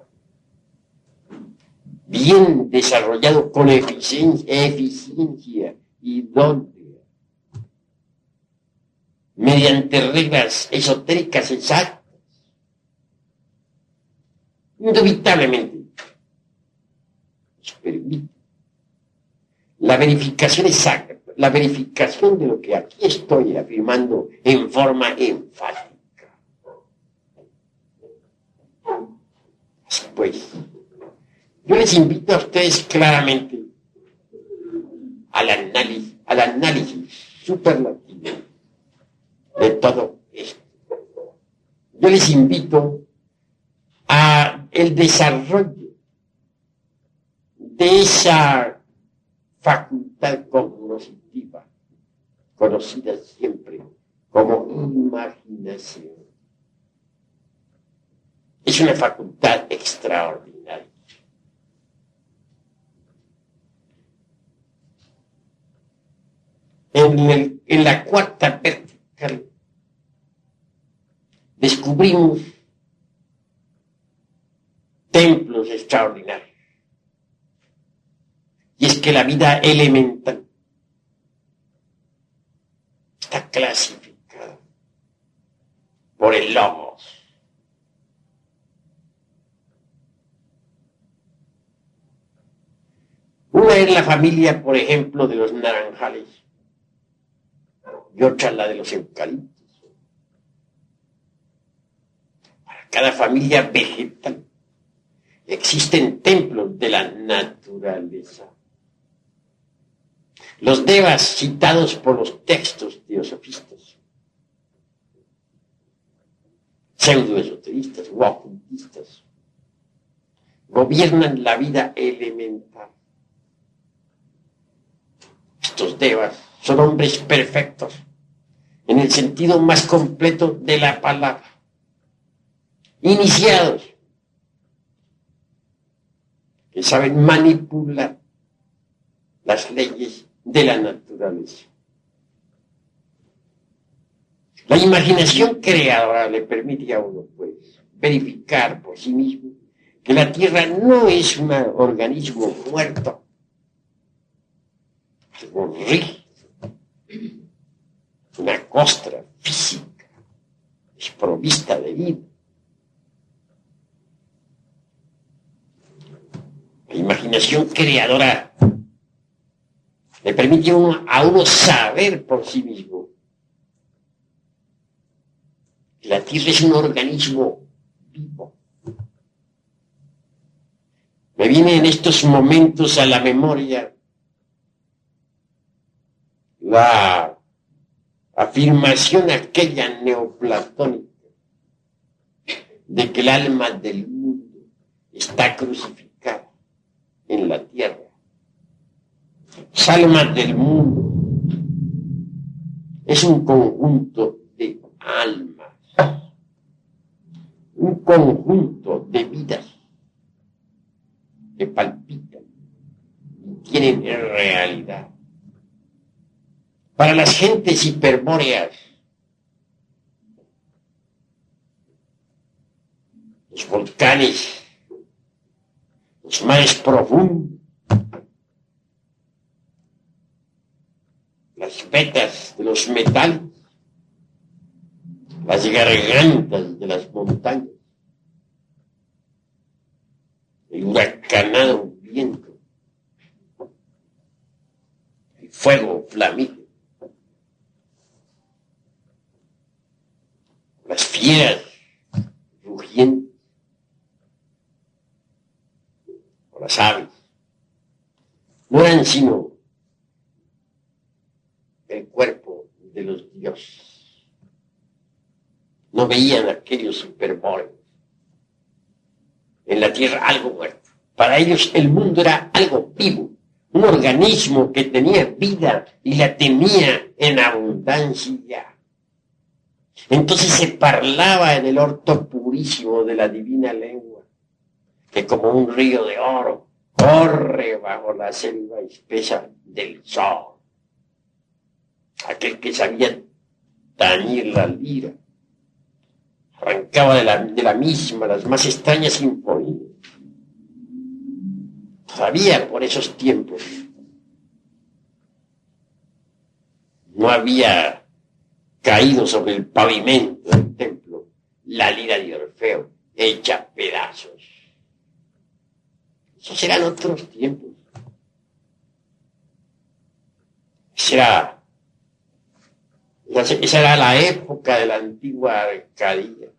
bien desarrollado con eficiencia idónea, mediante reglas esotéricas exactas. Indubitablemente nos permite la verificación exacta, la verificación de lo que aquí estoy afirmando en forma enfática. Pues, yo les invito a ustedes claramente al análisis superlativo de todo esto. Yo les invito a el desarrollo de esa facultad cognoscitiva, conocida siempre como imaginación. Es una facultad extraordinaria. En la cuarta vertical descubrimos templos extraordinarios. Y es que la vida elemental está clasificada por el logos. Una es la familia, por ejemplo, de los naranjales y otra la de los eucaliptos. Para cada familia vegetal existen templos de la naturaleza. Los devas citados por los textos teosofistas, pseudoesoteristas o ocultistas, gobiernan la vida elemental. Estos devas son hombres perfectos en el sentido más completo de la palabra, iniciados, que saben manipular las leyes de la naturaleza. La imaginación creadora le permite a uno, pues, verificar por sí mismo que la Tierra no es un organismo muerto, algo rígido, una costra física, desprovista de vida. La imaginación creadora le permite a uno saber por sí mismo que la Tierra es un organismo vivo. Me viene en estos momentos a la memoria la afirmación aquella neoplatónica de que el alma del mundo está crucificada en la tierra. Las almas del mundo es un conjunto de almas, un conjunto de vidas que palpitan y tienen realidad. Para las gentes hiperbóreas, los volcanes, los mares profundos, las vetas de los metales, las gargantas de las montañas, el huracanado viento, el fuego flamígero, las fieras rugientes, o las aves, no eran sino el cuerpo de los dioses. No veían aquellos hiperbóreos en la tierra algo muerto. Para ellos el mundo era algo vivo, un organismo que tenía vida y la tenía en abundancia. Entonces se parlaba en el orto purísimo de la divina lengua, que como un río de oro corre bajo la selva espesa del sol. Aquel que sabía tañir la lira, arrancaba de la misma las más extrañas sinfonías. Todavía por esos tiempos no había caído sobre el pavimento del templo la lira de Orfeo, hecha pedazos. Esos eran otros tiempos. Esa era la época de la antigua Arcadia,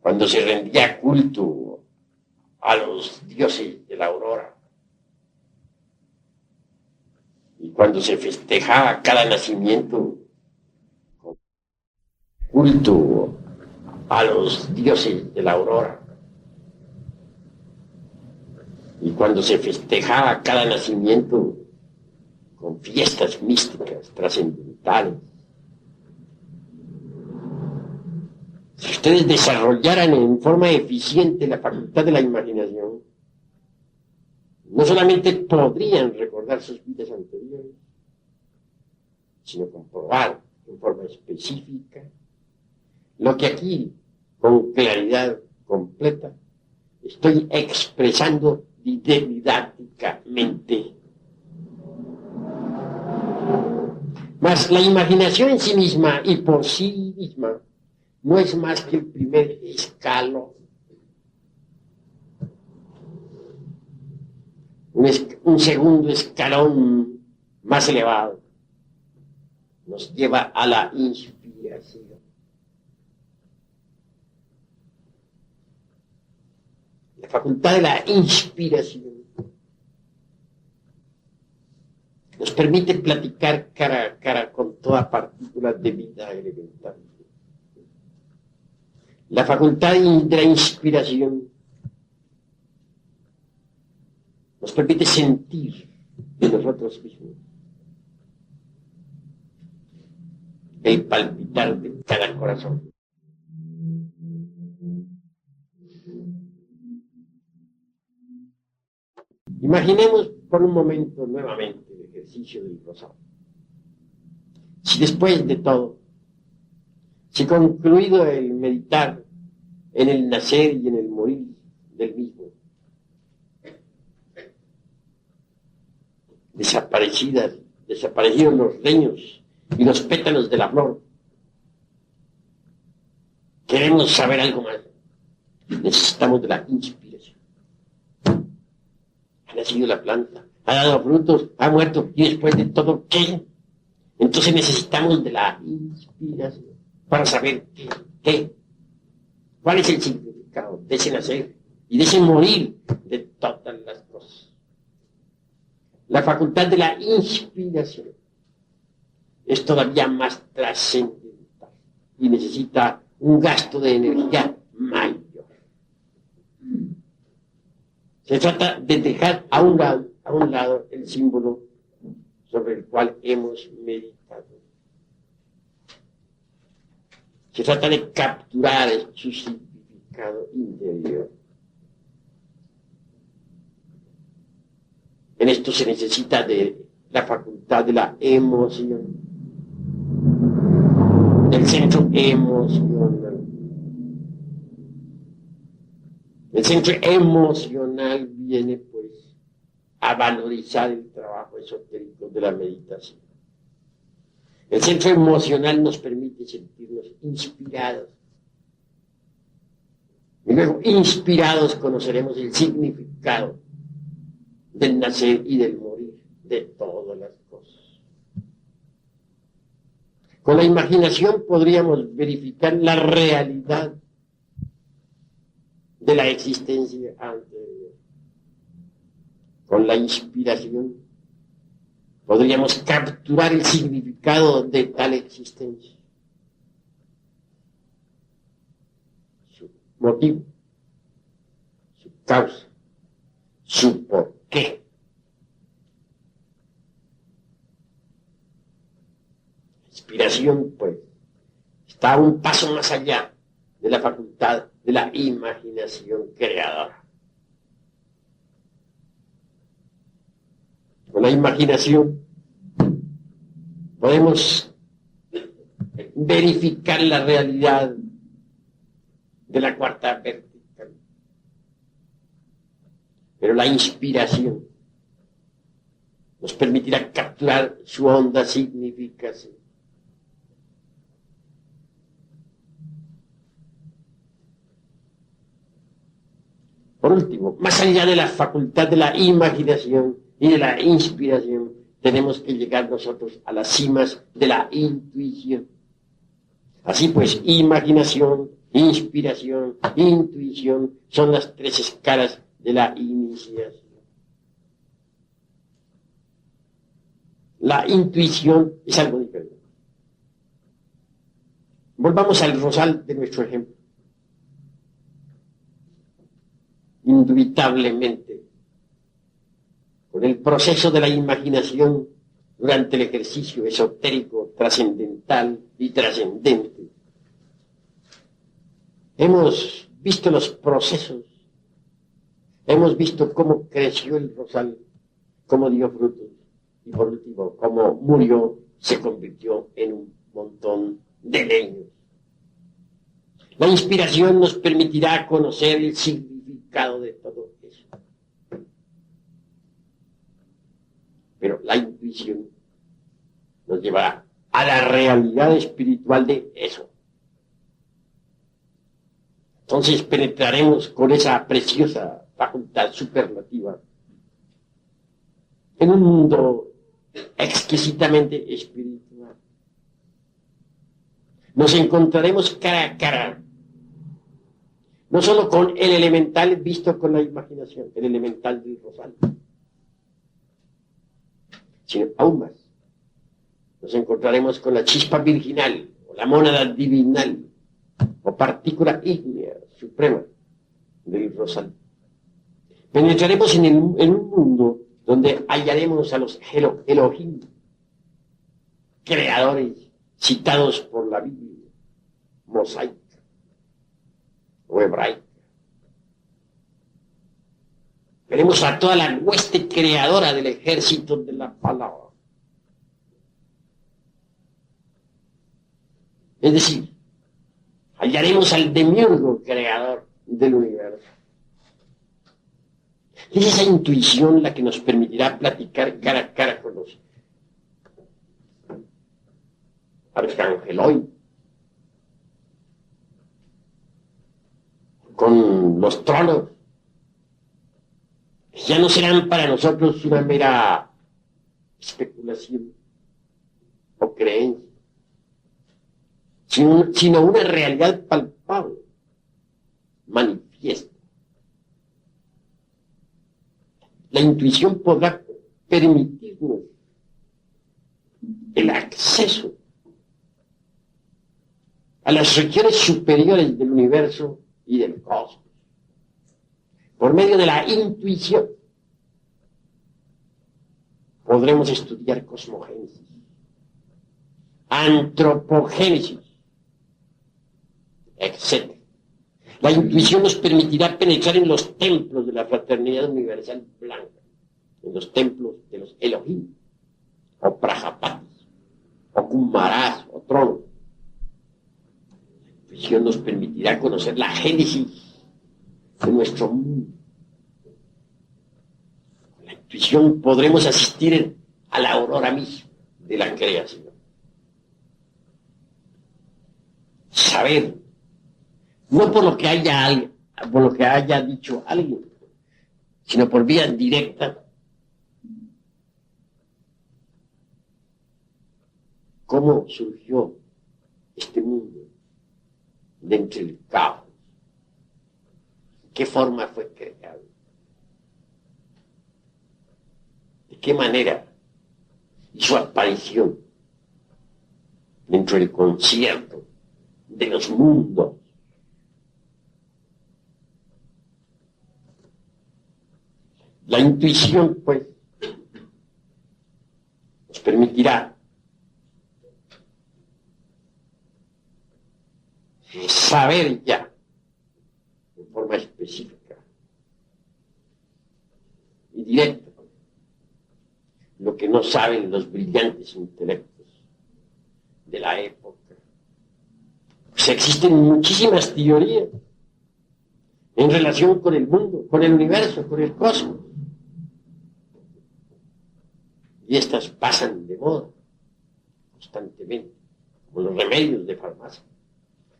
cuando se rendía culto a los dioses de la aurora y cuando se festejaba cada nacimiento, culto a los dioses de la aurora, y cuando se festejaba cada nacimiento con fiestas místicas, trascendentales. Si ustedes desarrollaran en forma eficiente la facultad de la imaginación, no solamente podrían recordar sus vidas anteriores, sino comprobar en forma específica lo que aquí, con claridad completa, estoy expresando didácticamente. Mas la imaginación en sí misma y por sí misma no es más que el primer escalón. Un segundo escalón más elevado nos lleva a la inspiración. La facultad de la inspiración nos permite platicar cara a cara con toda partícula de vida elemental. La facultad de la inspiración nos permite sentir de nosotros mismos el palpitar de cada corazón. Imaginemos por un momento nuevamente el ejercicio del rosado. Si después de todo, si concluido el meditar en el nacer y en el morir del mismo, desaparecieron los leños y los pétalos de la flor, queremos saber algo más. Necesitamos de la inspiración. Ha nacido la planta, ha dado frutos, ha muerto, y después de todo, ¿qué? Entonces necesitamos de la inspiración para saber qué, cuál es el significado de ese nacer y de ese morir de todas las cosas. La facultad de la inspiración es todavía más trascendental y necesita un gasto de energía mayor. Se trata de dejar a un lado el símbolo sobre el cual hemos meditado. Se trata de capturar su significado interior. En esto se necesita de la facultad de la emoción, del centro emocional. El centro emocional viene, pues, a valorizar el trabajo esotérico de la meditación. El centro emocional nos permite sentirnos inspirados. Y luego, inspirados, conoceremos el significado del nacer y del morir de todas las cosas. Con la imaginación podríamos verificar la realidad de la existencia anterior. Con la inspiración podríamos capturar el significado de tal existencia, su motivo, su causa, su porqué. La inspiración, pues, está un paso más allá de la facultad de la imaginación creadora. Con la imaginación podemos verificar la realidad de la cuarta vertical. Pero la inspiración nos permitirá capturar su honda significación. Por último, más allá de la facultad de la imaginación y de la inspiración, tenemos que llegar nosotros a las cimas de la intuición. Así pues, imaginación, inspiración, intuición son las tres escalas de la iniciación. La intuición es algo diferente. Volvamos al rosal de nuestro ejemplo. Indubitablemente, con el proceso de la imaginación durante el ejercicio esotérico, trascendental y trascendente, hemos visto los procesos, hemos visto cómo creció el rosal, cómo dio frutos y por último, cómo murió, se convirtió en un montón de leños. La inspiración nos permitirá conocer el significado de todo eso. Pero la intuición nos llevará a la realidad espiritual de eso. Entonces penetraremos con esa preciosa facultad superlativa en un mundo exquisitamente espiritual. Nos encontraremos cara a cara, no solo con el elemental visto con la imaginación, el elemental del rosal, sino aún más. Nos encontraremos con la chispa virginal, o la mónada divinal, o partícula ígnea suprema del rosal. Penetraremos en un mundo donde hallaremos a los Elohim, creadores citados por la Biblia, mosaica o hebraica. Veremos a toda la hueste creadora del ejército de la palabra. Es decir, hallaremos al demiurgo creador del universo. Es esa intuición la que nos permitirá platicar cara a cara con los arcangeloides, con los tronos. Ya no serán para nosotros una mera especulación o creencia, sino una realidad palpable, manifiesta. La intuición podrá permitirnos el acceso a las regiones superiores del universo y del cosmos. Por medio de la intuición podremos estudiar cosmogénesis, antropogénesis, etc. La intuición nos permitirá penetrar en los templos de la fraternidad universal blanca, en los templos de los Elohim, o Prajapatis, o Kumarás, o tronos. La intuición nos permitirá conocer la génesis de nuestro mundo. Con la intuición podremos asistir a la aurora misma de la creación. Saber, no por lo que haya dicho alguien, sino por vía directa, cómo surgió este mundo de entre el caos, qué forma fue creado, de qué manera hizo aparición dentro del concierto de los mundos. La intuición, pues, nos permitirá saber ya, en forma específica y directa, lo que no saben los brillantes intelectos de la época. Pues existen muchísimas teorías en relación con el mundo, con el universo, con el cosmos. Y estas pasan de moda constantemente, como los remedios de farmacia,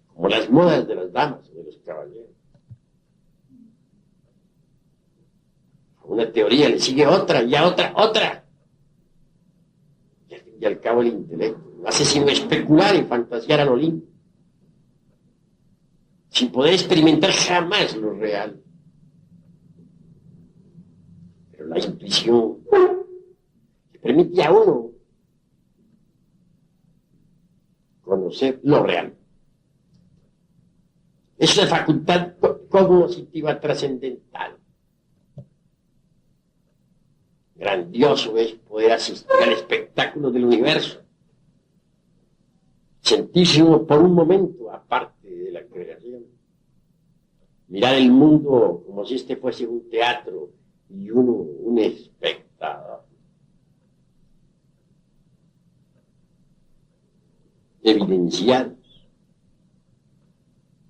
como las modas de las damas o de los caballeros. A una teoría le sigue otra, y a otra. Y al fin y al cabo el intelecto no hace sino especular y fantasear a lo lindo, sin poder experimentar jamás lo real. Pero la intuición le permite a uno conocer lo real. Es una facultad cognitiva trascendental. Grandioso es poder asistir al espectáculo del universo, sentirse uno por un momento aparte de la creación, mirar el mundo como si este fuese un teatro y uno un espectador. Evidenciar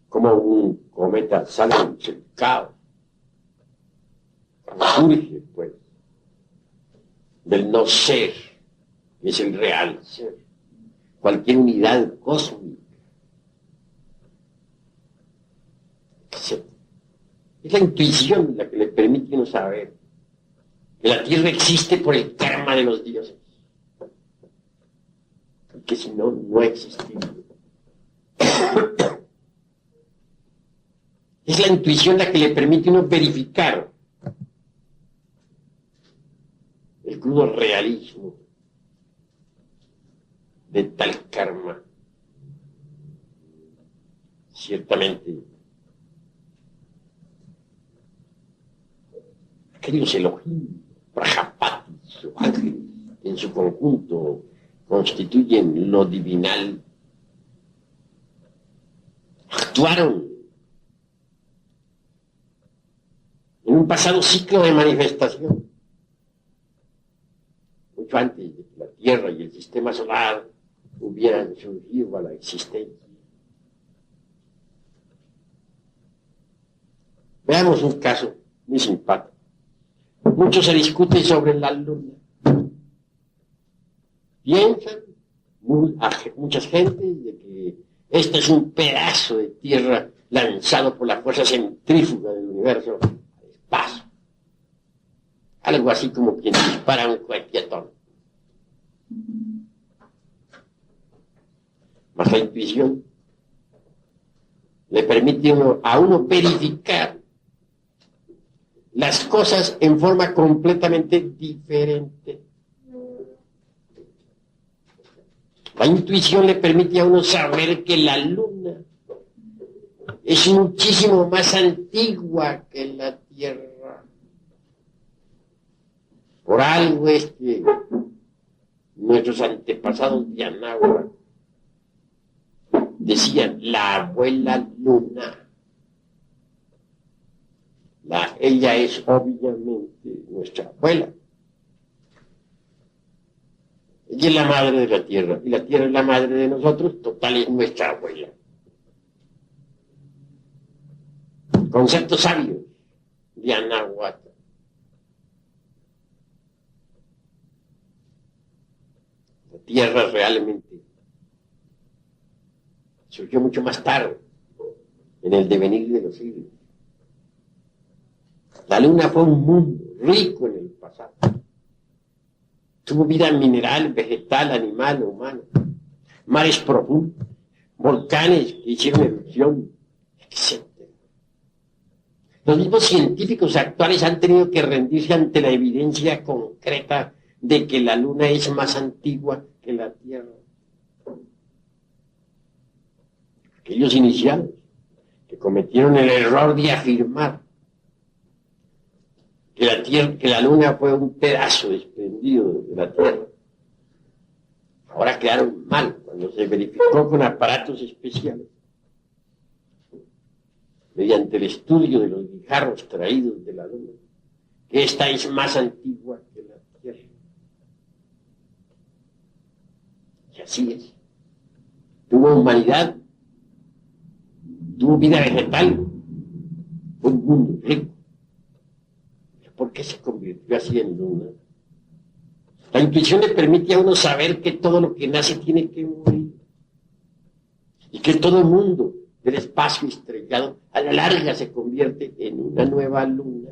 como un cometa sale del caos, surge pues del no ser, que es el real ser, cualquier unidad cósmica, etc. Es la intuición la que le permite no saber que la Tierra existe por el karma de los dioses, porque si no, no existiría. Es la intuición la que le permite uno verificar el crudo realismo tal karma. Ciertamente, aquellos Elohim, Prajapatis o ángeles, en su conjunto constituyen lo divinal, actuaron en un pasado ciclo de manifestación, mucho antes de que la Tierra y el sistema solar hubieran surgido a la existencia. Veamos un caso muy simpático. Mucho se discute sobre la luna. Piensan muchas gentes de que este es un pedazo de tierra lanzado por la fuerza centrífuga del universo al espacio. Algo así como quien dispara un cohete. Mas la intuición le permite a uno verificar las cosas en forma completamente diferente. La intuición le permite a uno saber que la luna es muchísimo más antigua que la Tierra. Por algo es que nuestros antepasados de Anáhuac decían la abuela luna. Ella es obviamente nuestra abuela. Ella es la madre de la tierra, y la tierra es la madre de nosotros, total es nuestra abuela. Conceptos sabios de Anáhuac. La tierra realmente surgió mucho más tarde, en el devenir de los siglos. La luna fue un mundo rico en el pasado. Tuvo vida mineral, vegetal, animal, humana. Mares profundos, volcanes que hicieron erupción, etc. Los mismos científicos actuales han tenido que rendirse ante la evidencia concreta de que la luna es más antigua que la Tierra. Aquellos iniciados que cometieron el error de afirmar que la luna fue un pedazo desprendido de la Tierra, ahora quedaron mal cuando se verificó con aparatos especiales, mediante el estudio de los guijarros traídos de la luna, que esta es más antigua que la Tierra. Y así es. Tuvo humanidad, tuvo vida vegetal, fue un mundo rico. ¿Por qué se convirtió así en luna? La intuición le permite a uno saber que todo lo que nace tiene que morir. Y que todo el mundo del espacio estrellado a la larga se convierte en una nueva luna.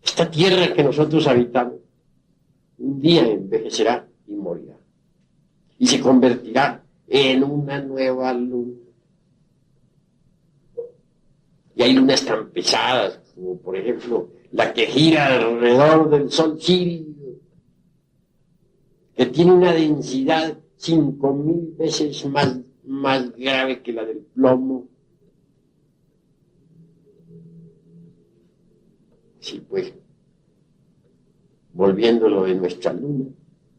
Esta tierra que nosotros habitamos un día envejecerá y morirá. Y se convertirá en una nueva luna. Y hay lunas tan pesadas, como por ejemplo la que gira alrededor del Sol Sirio, que tiene una densidad 5000 veces más grave que la del plomo. Sí, pues, volviéndolo de nuestra luna,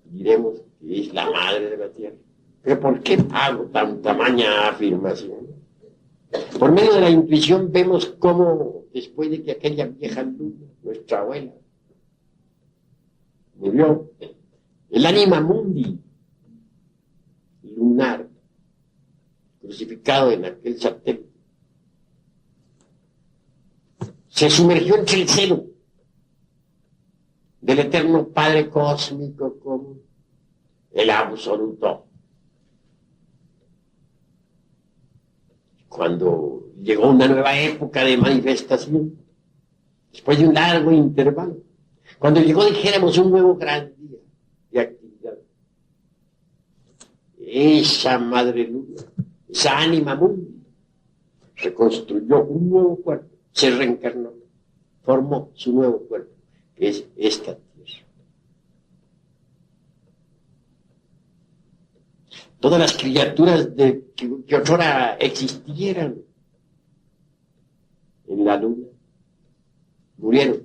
diremos que es la madre de la Tierra. ¿Pero por qué hago tan tamaña afirmación? Por medio de la intuición vemos cómo, después de que aquella vieja luna, nuestra abuela, murió, el ánima mundi lunar, crucificado en aquel satélite, se sumergió entre el seno del eterno Padre cósmico como el absoluto. Cuando llegó una nueva época de manifestación, después de un largo intervalo, cuando llegó, dijéramos, un nuevo gran día de actividad, esa madre luna, esa ánima mundi, reconstruyó un nuevo cuerpo, se reencarnó, formó su nuevo cuerpo, que es esta tierra. Todas las criaturas que otrora existieran en la luna murieron.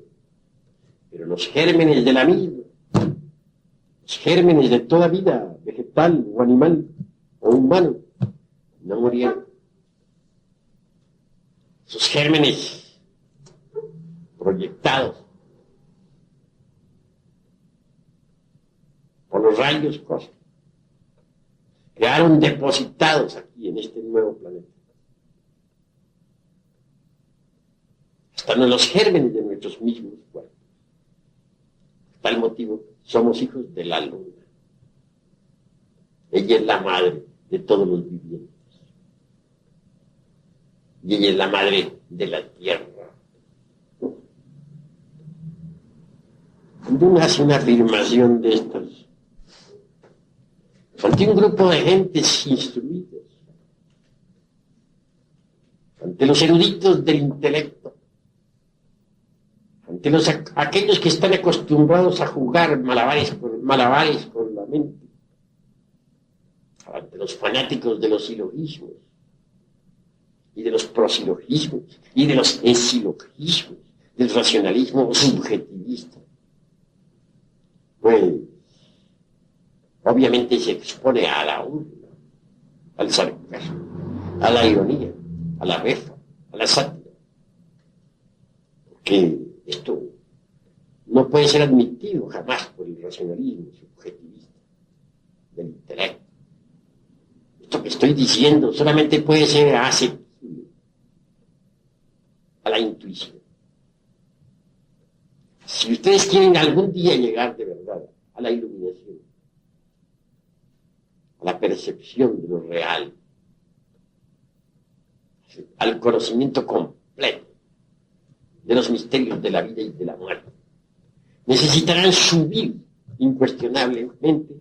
Pero los gérmenes de la misma, los gérmenes de toda vida, vegetal o animal o humano, no murieron. Sus gérmenes proyectados por los rayos cósmicos quedaron depositados aquí en este nuevo planeta. Están en los gérmenes de nuestros mismos cuerpos. Por tal motivo, somos hijos de la luna. Ella es la madre de todos los vivientes. Y ella es la madre de la tierra. Cuando uno hace una afirmación de estas, ante un grupo de gentes instruidas, ante los eruditos del intelecto, ante aquellos que están acostumbrados a jugar malabares con la mente, ante los fanáticos de los silogismos, y de los prosilogismos, y de los esilogismos, del racionalismo subjetivista, pues obviamente se expone a la urna, al sarcasmo, a la ironía, a la befa, a la sátira. Porque esto no puede ser admitido jamás por el racionalismo subjetivista del intelecto. Esto que estoy diciendo solamente puede ser aceptable a la intuición. Si ustedes quieren algún día llegar de verdad a la iluminación, a la percepción de lo real, al conocimiento completo de los misterios de la vida y de la muerte, necesitarán subir incuestionablemente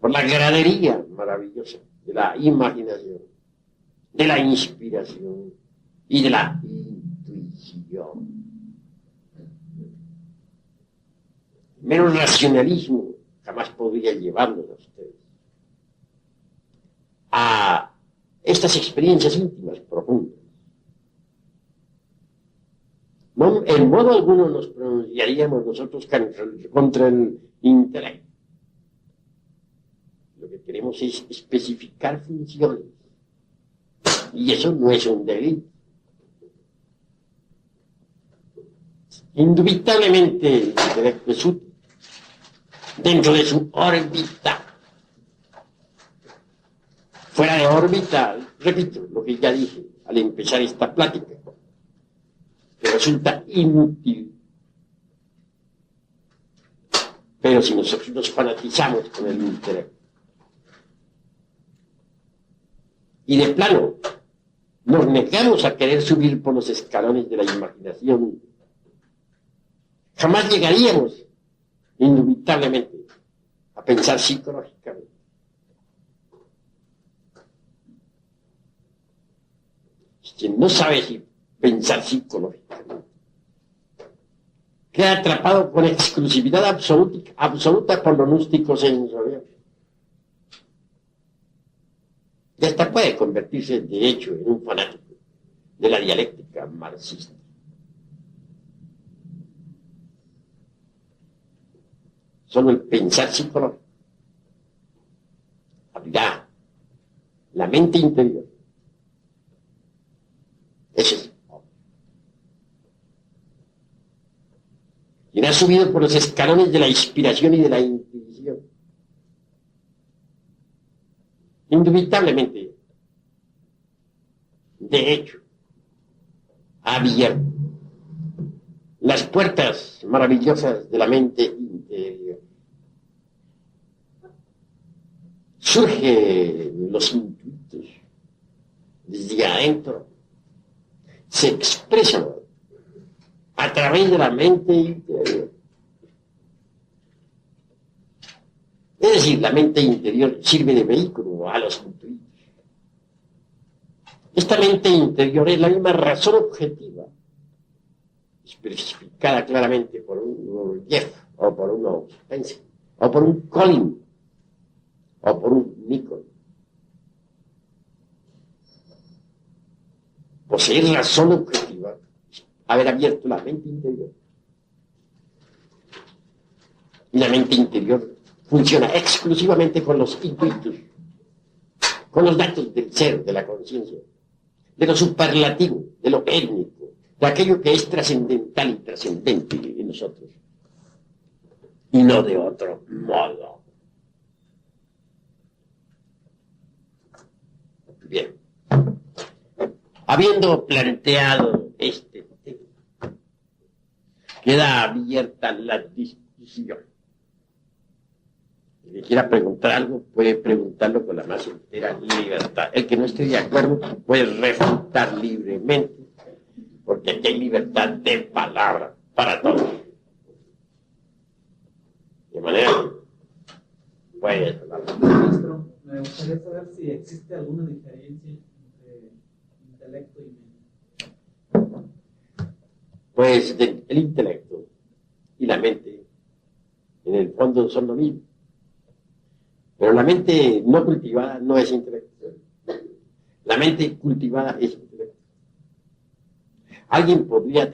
por la gradería maravillosa de la imaginación, de la inspiración y de la intuición. Menos racionalismo jamás podría llevarlos a ustedes a estas experiencias íntimas profundas. No, en modo alguno nos pronunciaríamos nosotros contra el intelecto. Lo que queremos es especificar funciones. Y eso no es un delito. Indubitablemente el intelecto es útil dentro de su órbita. Fuera de órbita, repito lo que ya dije al empezar esta plática, que resulta inútil. Pero si nosotros nos fanatizamos con el intelecto y de plano nos negamos a querer subir por los escalones de la imaginación, jamás llegaríamos, indubitablemente, a pensar psicológicamente. Quien no sabe si pensar psicológicamente queda atrapado con exclusividad absoluta por lo gnóstico sensorial. Y hasta puede convertirse, de hecho, en un fanático de la dialéctica marxista. Solo el pensar psicológico abrirá la mente interior. Eso es. Quien ha subido por los escalones de la inspiración y de la intuición, indubitablemente, de hecho, ha abierto las puertas maravillosas de la mente interior. Surgen los intuitos desde adentro, se expresan a través de la mente interior. Es decir, la mente interior sirve de vehículo a los intuitos. Esta mente interior es la misma razón objetiva, especificada claramente por un Jeff, o por un Spencer, o por un Colin, o por un Nikon. Poseer razón objetiva, haber abierto la mente interior. Y la mente interior funciona exclusivamente con los intuitos, con los datos del ser, de la conciencia, de lo superlativo, de lo étnico, de aquello que es trascendental y trascendente en nosotros. Y no de otro modo. Bien. Habiendo planteado este tema, queda abierta la discusión. El que quiera preguntar algo puede preguntarlo con la más entera libertad. El que no esté de acuerdo puede refutar libremente, porque aquí hay libertad de palabra para todos. De manera que puede hablar. Maestro, me gustaría saber si existe alguna diferencia entre intelecto y mente. Pues el intelecto y la mente en el fondo son lo mismo. Pero la mente no cultivada no es intelecto. La mente cultivada es intelecto. Alguien podría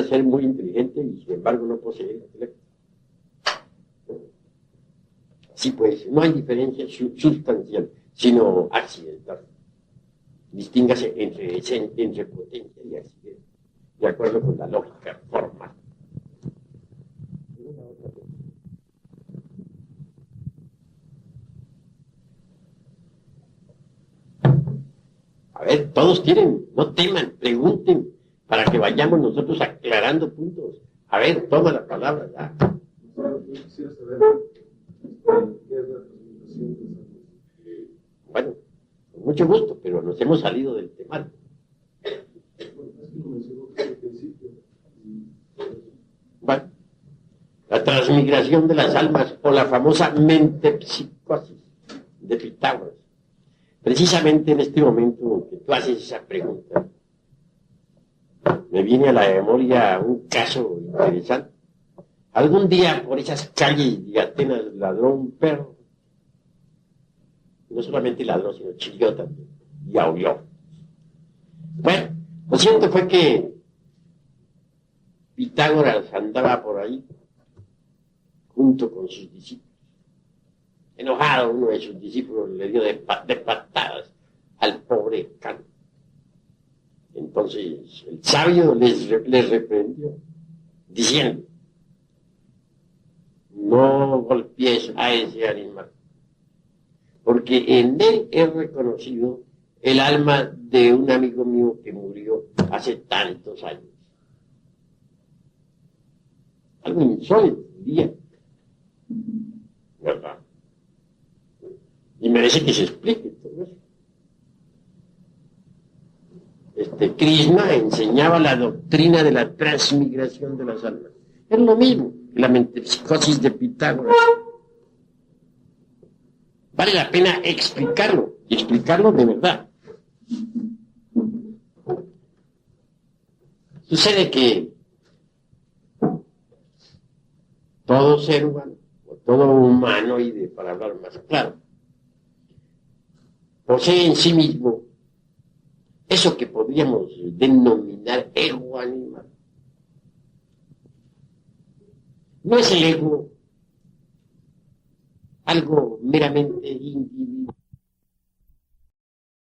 ser muy inteligente y sin embargo no poseer intelecto. Sí, pues no hay diferencia sustancial, sino accidental. Distíngase entre potencia y accidente, de acuerdo con la lógica formal. A ver, todos tienen, no teman, pregunten, para que vayamos nosotros aclarando puntos. A ver, toma la palabra ya. Yo quisiera saber qué es la transmutación de salud. Bueno, con mucho gusto, pero nos hemos salido del tema. Bueno, es que lo mencionó al principio. Bueno, la transmigración de las almas o la famosa mentepsicosis de Pitágoras. Precisamente en este momento que tú haces esa pregunta, me viene a la memoria un caso interesante. Algún día por esas calles de Atenas ladró un perro. No solamente ladró, sino chilló también y aulló. Bueno, lo cierto fue que Pitágoras andaba por ahí junto con sus discípulos. Enojado, uno de sus discípulos le dio de patadas al pobre can. Entonces el sabio les reprendió, diciendo: no golpees a ese animal, porque en él he reconocido el alma de un amigo mío que murió hace tantos años. Algo insólito, diría. ¿Verdad? Y merece que se explique todo eso. Krishna enseñaba la doctrina de la transmigración de las almas. Es lo mismo que la metempsicosis de Pitágoras. Vale la pena explicarlo, y explicarlo de verdad. Sucede que todo ser humano, o todo humanoide, para hablar más claro, posee en sí mismo eso que podríamos denominar ego animal. No es el ego algo meramente individual,